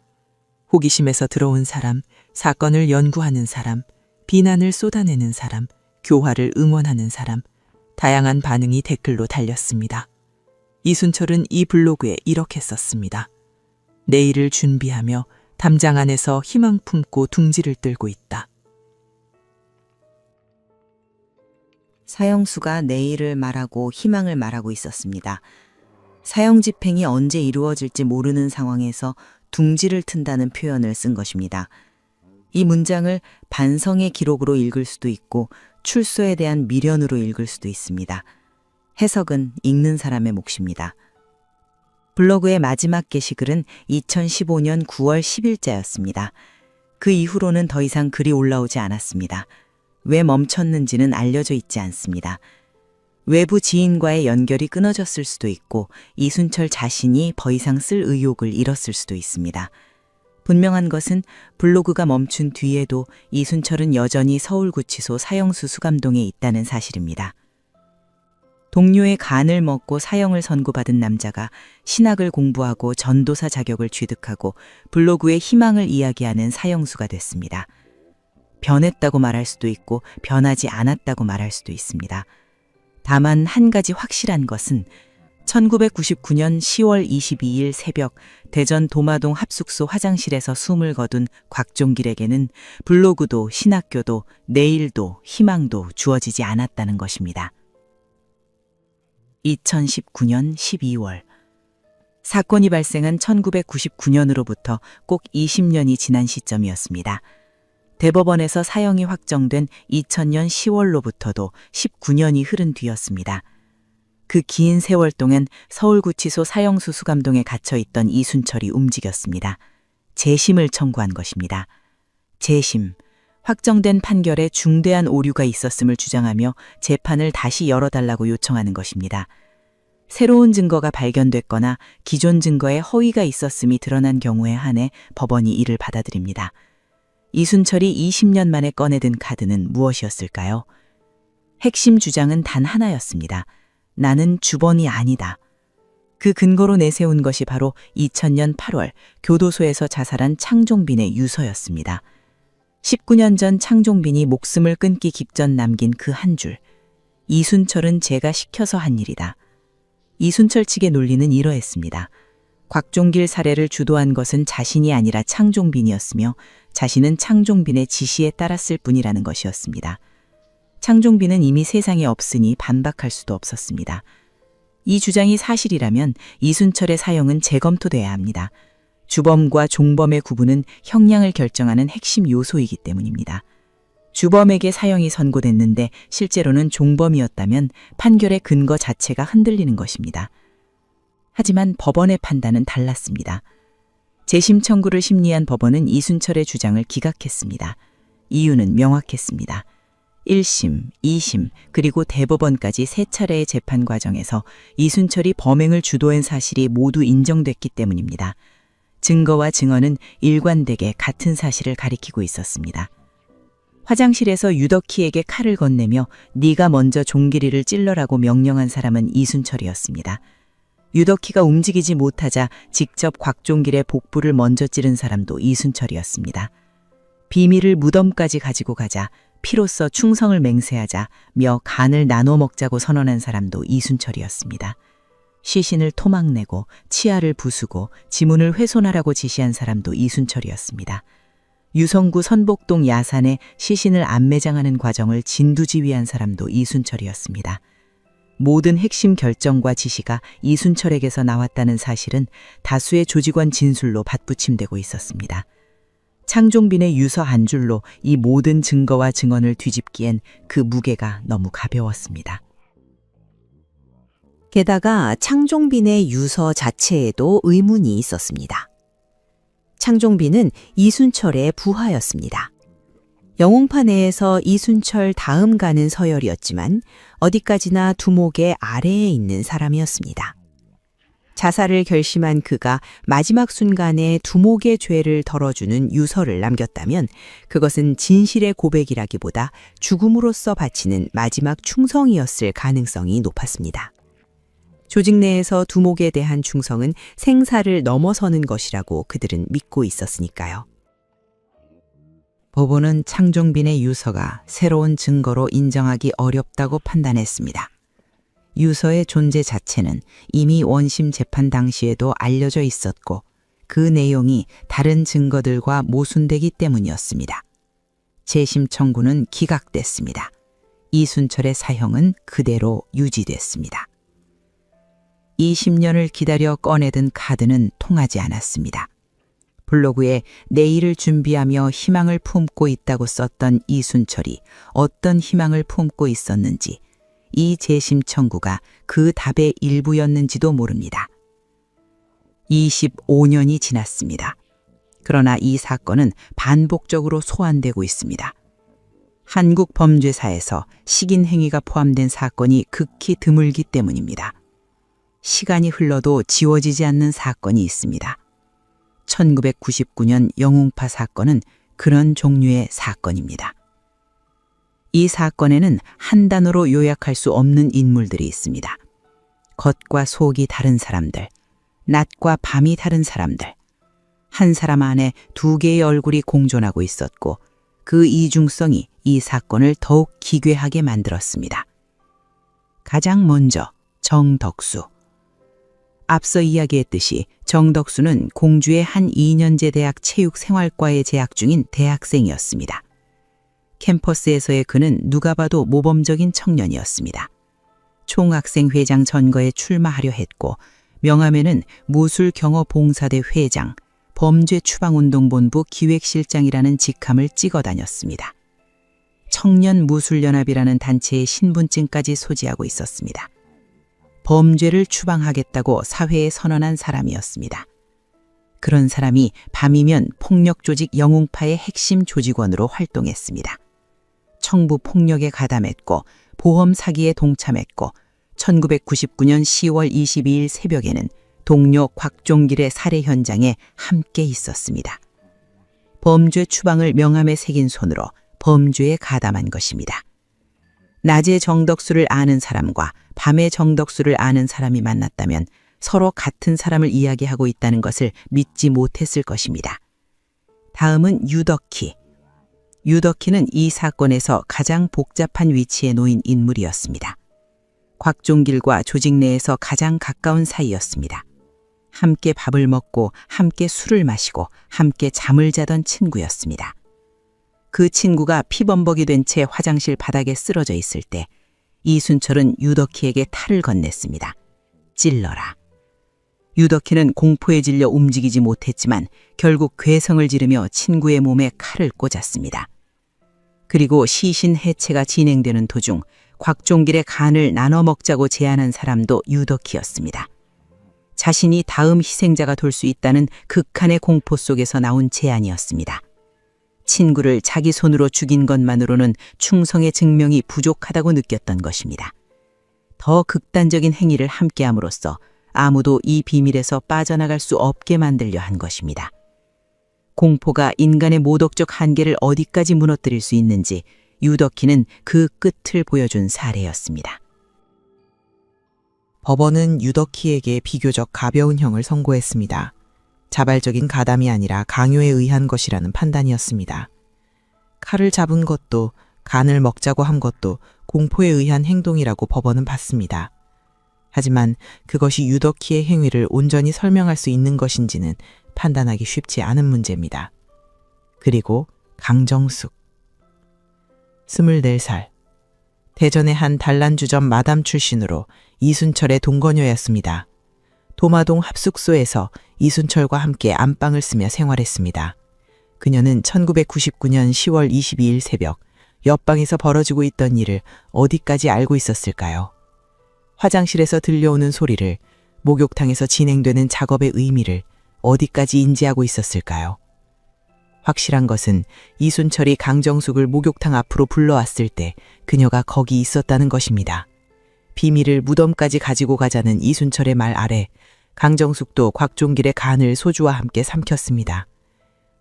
호기심에서 들어온 사람, 사건을 연구하는 사람, 비난을 쏟아내는 사람, 교화를 응원하는 사람, 다양한 반응이 댓글로 달렸습니다. 이순철은 이 블로그에 이렇게 썼습니다. 내일을 준비하며 담장 안에서 희망 품고 둥지를 들고 있다. 사형수가 내일을 말하고 희망을 말하고 있었습니다. 사형 집행이 언제 이루어질지 모르는 상황에서 둥지를 튼다는 표현을 쓴 것입니다. 이 문장을 반성의 기록으로 읽을 수도 있고 출소에 대한 미련으로 읽을 수도 있습니다. 해석은 읽는 사람의 몫입니다. 블로그의 마지막 게시글은 2015년 9월 10일자였습니다. 그 이후로는 더 이상 글이 올라오지 않았습니다. 왜 멈췄는지는 알려져 있지 않습니다. 외부 지인과의 연결이 끊어졌을 수도 있고 이순철 자신이 더 이상 쓸 의욕을 잃었을 수도 있습니다. 분명한 것은 블로그가 멈춘 뒤에도 이순철은 여전히 서울구치소 사형수 수감동에 있다는 사실입니다. 동료의 간을 먹고 사형을 선고받은 남자가 신학을 공부하고 전도사 자격을 취득하고 블로그에 희망을 이야기하는 사형수가 됐습니다. 변했다고 말할 수도 있고 변하지 않았다고 말할 수도 있습니다. 다만 한 가지 확실한 것은 1999년 10월 22일 새벽 대전 도마동 합숙소 화장실에서 숨을 거둔 곽종길에게는 블로그도 신학교도 내일도 희망도 주어지지 않았다는 것입니다. 2019년 12월 사건이 발생한 1999년으로부터 꼭 20년이 지난 시점이었습니다. 대법원에서 사형이 확정된 2000년 10월로부터도 19년이 흐른 뒤였습니다. 그 긴 세월 동안 서울구치소 사형수 수감동에 갇혀있던 이순철이 움직였습니다. 재심을 청구한 것입니다. 재심, 확정된 판결에 중대한 오류가 있었음을 주장하며 재판을 다시 열어달라고 요청하는 것입니다. 새로운 증거가 발견됐거나 기존 증거에 허위가 있었음이 드러난 경우에 한해 법원이 이를 받아들입니다. 이순철이 20년 만에 꺼내든 카드는 무엇이었을까요? 핵심 주장은 단 하나였습니다. 나는 주범이 아니다. 그 근거로 내세운 것이 바로 2000년 8월 교도소에서 자살한 창종빈의 유서였습니다. 19년 전 창종빈이 목숨을 끊기 직전 남긴 그 한 줄. 이순철은 제가 시켜서 한 일이다. 이순철 측의 논리는 이러했습니다. 곽종길 살해를 주도한 것은 자신이 아니라 창종빈이었으며 자신은 창종빈의 지시에 따랐을 뿐이라는 것이었습니다. 창종빈은 이미 세상에 없으니 반박할 수도 없었습니다. 이 주장이 사실이라면 이순철의 사형은 재검토돼야 합니다. 주범과 종범의 구분은 형량을 결정하는 핵심 요소이기 때문입니다. 주범에게 사형이 선고됐는데 실제로는 종범이었다면 판결의 근거 자체가 흔들리는 것입니다. 하지만 법원의 판단은 달랐습니다. 재심 청구를 심리한 법원은 이순철의 주장을 기각했습니다. 이유는 명확했습니다. 1심, 2심, 그리고 대법원까지 3차례의 재판 과정에서 이순철이 범행을 주도한 사실이 모두 인정됐기 때문입니다. 증거와 증언은 일관되게 같은 사실을 가리키고 있었습니다. 화장실에서 유덕희에게 칼을 건네며 네가 먼저 종길이를 찔러라고 명령한 사람은 이순철이었습니다. 유덕희가 움직이지 못하자 직접 곽종길의 복부를 먼저 찌른 사람도 이순철이었습니다. 비밀을 무덤까지 가지고 가자, 피로써 충성을 맹세하자며 간을 나눠 먹자고 선언한 사람도 이순철이었습니다. 시신을 토막내고 치아를 부수고 지문을 훼손하라고 지시한 사람도 이순철이었습니다. 유성구 선복동 야산에 시신을 안매장하는 과정을 진두지휘한 사람도 이순철이었습니다. 모든 핵심 결정과 지시가 이순철에게서 나왔다는 사실은 다수의 조직원 진술로 받붙임되고 있었습니다. 창종빈의 유서 한 줄로 이 모든 증거와 증언을 뒤집기엔 그 무게가 너무 가벼웠습니다. 게다가 창종빈의 유서 자체에도 의문이 있었습니다. 창종빈은 이순철의 부하였습니다. 영웅파 내에서 이순철 다음 가는 서열이었지만 어디까지나 두목의 아래에 있는 사람이었습니다. 자살을 결심한 그가 마지막 순간에 두목의 죄를 덜어주는 유서를 남겼다면 그것은 진실의 고백이라기보다 죽음으로써 바치는 마지막 충성이었을 가능성이 높았습니다. 조직 내에서 두목에 대한 충성은 생사를 넘어서는 것이라고 그들은 믿고 있었으니까요. 법원은 창종빈의 유서가 새로운 증거로 인정하기 어렵다고 판단했습니다. 유서의 존재 자체는 이미 원심 재판 당시에도 알려져 있었고 그 내용이 다른 증거들과 모순되기 때문이었습니다. 재심 청구는 기각됐습니다. 이순철의 사형은 그대로 유지됐습니다. 20년을 기다려 꺼내든 카드는 통하지 않았습니다. 블로그에 내일을 준비하며 희망을 품고 있다고 썼던 이순철이 어떤 희망을 품고 있었는지, 이 재심 청구가 그 답의 일부였는지도 모릅니다. 25년이 지났습니다. 그러나 이 사건은 반복적으로 소환되고 있습니다. 한국 범죄사에서 식인 행위가 포함된 사건이 극히 드물기 때문입니다. 시간이 흘러도 지워지지 않는 사건이 있습니다. 1999년 영웅파 사건은 그런 종류의 사건입니다. 이 사건에는 한 단어로 요약할 수 없는 인물들이 있습니다. 겉과 속이 다른 사람들, 낮과 밤이 다른 사람들. 한 사람 안에 두 개의 얼굴이 공존하고 있었고 그 이중성이 이 사건을 더욱 기괴하게 만들었습니다. 가장 먼저 정덕수. 앞서 이야기했듯이 정덕수는 공주의 한 2년제 대학 체육생활과에 재학 중인 대학생이었습니다. 캠퍼스에서의 그는 누가 봐도 모범적인 청년이었습니다. 총학생회장 선거에 출마하려 했고 명함에는 무술경어봉사대 회장, 범죄추방운동본부 기획실장이라는 직함을 찍어 다녔습니다. 청년무술연합이라는 단체의 신분증까지 소지하고 있었습니다. 범죄를 추방하겠다고 사회에 선언한 사람이었습니다. 그런 사람이 밤이면 폭력조직 영웅파의 핵심 조직원으로 활동했습니다. 청부 폭력에 가담했고 보험 사기에 동참했고 1999년 10월 22일 새벽에는 동료 곽종길의 살해 현장에 함께 있었습니다. 범죄 추방을 명함에 새긴 손으로 범죄에 가담한 것입니다. 낮에 정덕수를 아는 사람과 밤에 정덕수를 아는 사람이 만났다면 서로 같은 사람을 이야기하고 있다는 것을 믿지 못했을 것입니다. 다음은 유덕희. 유덕희는 이 사건에서 가장 복잡한 위치에 놓인 인물이었습니다. 곽종길과 조직 내에서 가장 가까운 사이였습니다. 함께 밥을 먹고 함께 술을 마시고 함께 잠을 자던 친구였습니다. 그 친구가 피범벅이 된 채 화장실 바닥에 쓰러져 있을 때 이순철은 유덕희에게 탈을 건넸습니다. 찔러라. 유덕희는 공포에 질려 움직이지 못했지만 결국 괴성을 지르며 친구의 몸에 칼을 꽂았습니다. 그리고 시신 해체가 진행되는 도중 곽종길의 간을 나눠 먹자고 제안한 사람도 유덕희였습니다. 자신이 다음 희생자가 될 수 있다는 극한의 공포 속에서 나온 제안이었습니다. 친구를 자기 손으로 죽인 것만으로는 충성의 증명이 부족하다고 느꼈던 것입니다. 더 극단적인 행위를 함께함으로써 아무도 이 비밀에서 빠져나갈 수 없게 만들려 한 것입니다. 공포가 인간의 모독적 한계를 어디까지 무너뜨릴 수 있는지 유덕희는 그 끝을 보여준 사례였습니다. 법원은 유덕희에게 비교적 가벼운 형을 선고했습니다. 자발적인 가담이 아니라 강요에 의한 것이라는 판단이었습니다. 칼을 잡은 것도 간을 먹자고 한 것도 공포에 의한 행동이라고 법원은 봤습니다. 하지만 그것이 유덕희의 행위를 온전히 설명할 수 있는 것인지는 판단하기 쉽지 않은 문제입니다. 그리고 강정숙. 24살. 대전의 한 단란주점 마담 출신으로 이순철의 동거녀였습니다. 도마동 합숙소에서 이순철과 함께 안방을 쓰며 생활했습니다. 그녀는 1999년 10월 22일 새벽 옆방에서 벌어지고 있던 일을 어디까지 알고 있었을까요? 화장실에서 들려오는 소리를, 목욕탕에서 진행되는 작업의 의미를 어디까지 인지하고 있었을까요? 확실한 것은 이순철이 강정숙을 목욕탕 앞으로 불러왔을 때 그녀가 거기 있었다는 것입니다. 비밀을 무덤까지 가지고 가자는 이순철의 말 아래 강정숙도 곽종길의 간을 소주와 함께 삼켰습니다.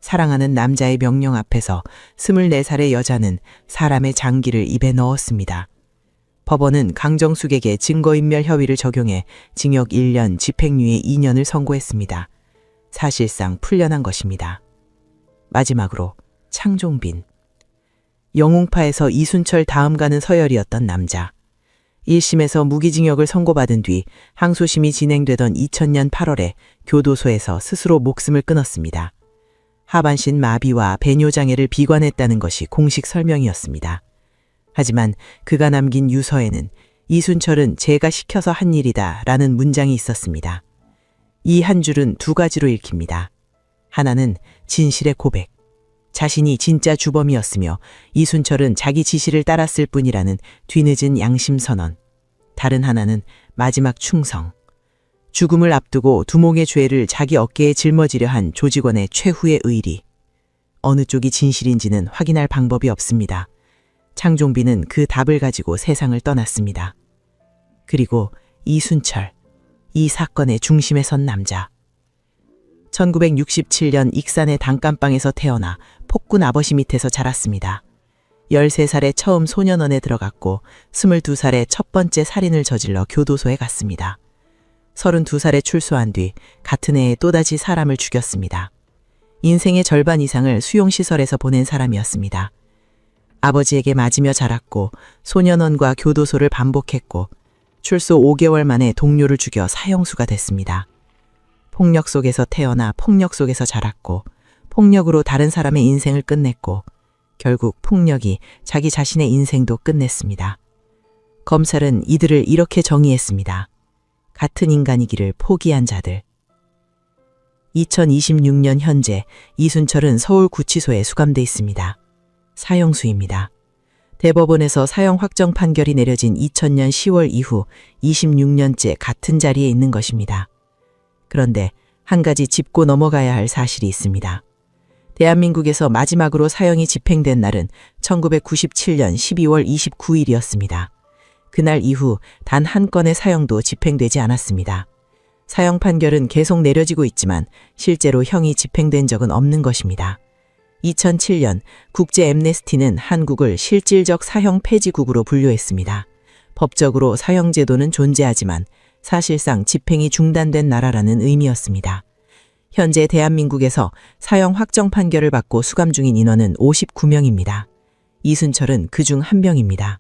사랑하는 남자의 명령 앞에서 24살의 여자는 사람의 장기를 입에 넣었습니다. 법원은 강정숙에게 증거인멸 협의를 적용해 징역 1년, 집행유예 2년을 선고했습니다. 사실상 풀려난 것입니다. 마지막으로 창종빈. 영웅파에서 이순철 다음 가는 서열이었던 남자. 1심에서 무기징역을 선고받은 뒤 항소심이 진행되던 2000년 8월에 교도소에서 스스로 목숨을 끊었습니다. 하반신 마비와 배뇨장애를 비관했다는 것이 공식 설명이었습니다. 하지만 그가 남긴 유서에는 이순철은 제가 시켜서 한 일이다 라는 문장이 있었습니다. 이 한 줄은 두 가지로 읽힙니다. 하나는 진실의 고백. 자신이 진짜 주범이었으며 이순철은 자기 지시를 따랐을 뿐이라는 뒤늦은 양심 선언. 다른 하나는 마지막 충성. 죽음을 앞두고 두목의 죄를 자기 어깨에 짊어지려 한 조직원의 최후의 의리. 어느 쪽이 진실인지는 확인할 방법이 없습니다. 창종빈은 그 답을 가지고 세상을 떠났습니다. 그리고 이순철, 이 사건의 중심에 선 남자. 1967년 익산의 단칸방에서 태어나 폭군 아버지 밑에서 자랐습니다. 13살에 처음 소년원에 들어갔고 22살에 첫 번째 살인을 저질러 교도소에 갔습니다. 32살에 출소한 뒤 같은 해에 또다시 사람을 죽였습니다. 인생의 절반 이상을 수용시설에서 보낸 사람이었습니다. 아버지에게 맞으며 자랐고 소년원과 교도소를 반복했고 출소 5개월 만에 동료를 죽여 사형수가 됐습니다. 폭력 속에서 태어나 폭력 속에서 자랐고 폭력으로 다른 사람의 인생을 끝냈고 결국 폭력이 자기 자신의 인생도 끝냈습니다. 검찰은 이들을 이렇게 정의했습니다. 같은 인간이기를 포기한 자들. 2026년 현재 이순철은 서울구치소에 수감돼 있습니다. 사형수입니다. 대법원에서 사형 확정 판결이 내려진 2000년 10월 이후 26년째 같은 자리에 있는 것입니다. 그런데 한 가지 짚고 넘어가야 할 사실이 있습니다. 대한민국에서 마지막으로 사형이 집행된 날은 1997년 12월 29일이었습니다. 그날 이후 단 한 건의 사형도 집행되지 않았습니다. 사형 판결은 계속 내려지고 있지만 실제로 형이 집행된 적은 없는 것입니다. 2007년 국제 앰네스티는 한국을 실질적 사형 폐지국으로 분류했습니다. 법적으로 사형 제도는 존재하지만 사실상 집행이 중단된 나라라는 의미였습니다. 현재 대한민국에서 사형 확정 판결을 받고 수감 중인 인원은 59명입니다. 이순철은 그중 한 명입니다.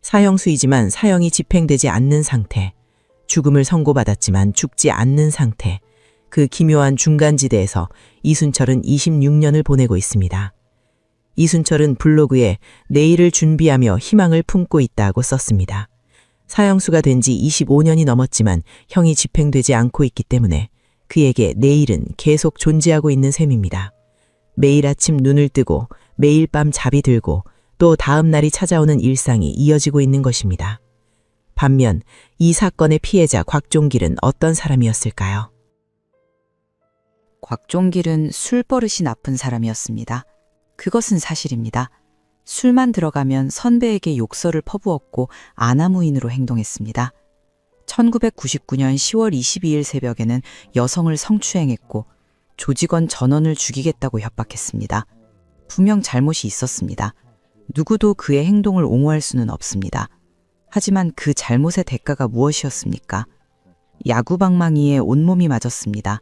사형수이지만 사형이 집행되지 않는 상태, 죽음을 선고받았지만 죽지 않는 상태, 그 기묘한 중간지대에서 이순철은 26년을 보내고 있습니다. 이순철은 블로그에 내일을 준비하며 희망을 품고 있다고 썼습니다. 사형수가 된 지 25년이 넘었지만 형이 집행되지 않고 있기 때문에 그에게 내일은 계속 존재하고 있는 셈입니다. 매일 아침 눈을 뜨고 매일 밤 잠이 들고 또 다음 날이 찾아오는 일상이 이어지고 있는 것입니다. 반면 이 사건의 피해자 곽종길은 어떤 사람이었을까요? 곽종길은 술버릇이 나쁜 사람이었습니다. 그것은 사실입니다. 술만 들어가면 선배에게 욕설을 퍼부었고 아나무인으로 행동했습니다. 1999년 10월 22일 새벽에는 여성을 성추행했고 조직원 전원을 죽이겠다고 협박했습니다. 분명 잘못이 있었습니다. 누구도 그의 행동을 옹호할 수는 없습니다. 하지만 그 잘못의 대가가 무엇이었습니까? 야구방망이에 온몸이 맞았습니다.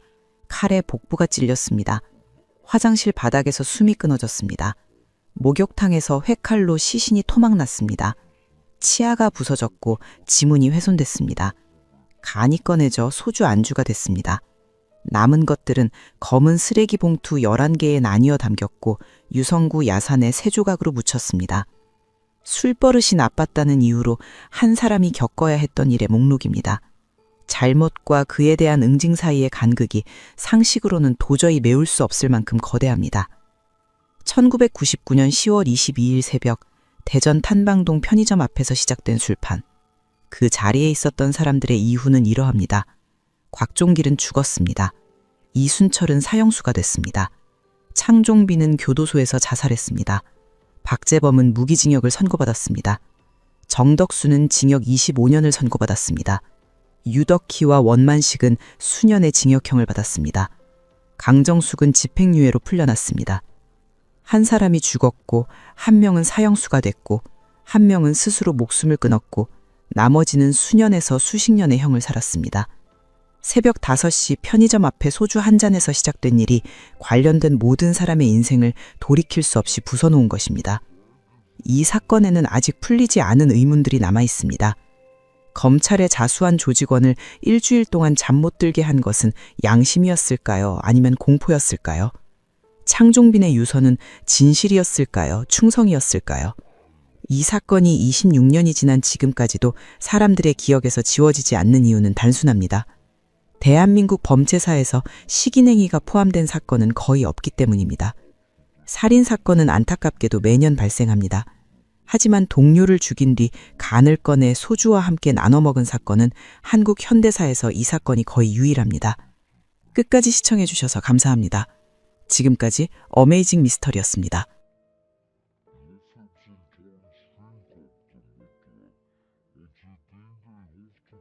칼에 복부가 찔렸습니다. 화장실 바닥에서 숨이 끊어졌습니다. 목욕탕에서 회칼로 시신이 토막났습니다. 치아가 부서졌고 지문이 훼손됐습니다. 간이 꺼내져 소주 안주가 됐습니다. 남은 것들은 검은 쓰레기 봉투 11개에 나뉘어 담겼고 유성구 야산에 세 조각으로 묻혔습니다. 술버릇이 나빴다는 이유로 한 사람이 겪어야 했던 일의 목록입니다. 잘못과 그에 대한 응징 사이의 간극이 상식으로는 도저히 메울 수 없을 만큼 거대합니다. 1999년 10월 22일 새벽 대전 탄방동 편의점 앞에서 시작된 술판. 그 자리에 있었던 사람들의 이후는 이러합니다. 곽종길은 죽었습니다. 이순철은 사형수가 됐습니다. 창종빈은 교도소에서 자살했습니다. 박재범은 무기징역을 선고받았습니다. 정덕수는 징역 25년을 선고받았습니다. 유덕희와 원만식은 수년의 징역형을 받았습니다. 강정숙은 집행유예로 풀려났습니다. 한 사람이 죽었고 한 명은 사형수가 됐고 한 명은 스스로 목숨을 끊었고 나머지는 수년에서 수십 년의 형을 살았습니다. 새벽 5시 편의점 앞에 소주 한 잔에서 시작된 일이 관련된 모든 사람의 인생을 돌이킬 수 없이 부숴놓은 것입니다. 이 사건에는 아직 풀리지 않은 의문들이 남아 있습니다. 검찰의 자수한 조직원을 일주일 동안 잠 못 들게 한 것은 양심이었을까요? 아니면 공포였을까요? 창종빈의 유서는 진실이었을까요? 충성이었을까요? 이 사건이 26년이 지난 지금까지도 사람들의 기억에서 지워지지 않는 이유는 단순합니다. 대한민국 범죄사에서 식인행위가 포함된 사건은 거의 없기 때문입니다. 살인사건은 안타깝게도 매년 발생합니다. 하지만 동료를 죽인 뒤 간을 꺼내 소주와 함께 나눠 먹은 사건은 한국 현대사에서 이 사건이 거의 유일합니다. 끝까지 시청해 주셔서 감사합니다. 지금까지 어메이징 미스터리였습니다. Something to us,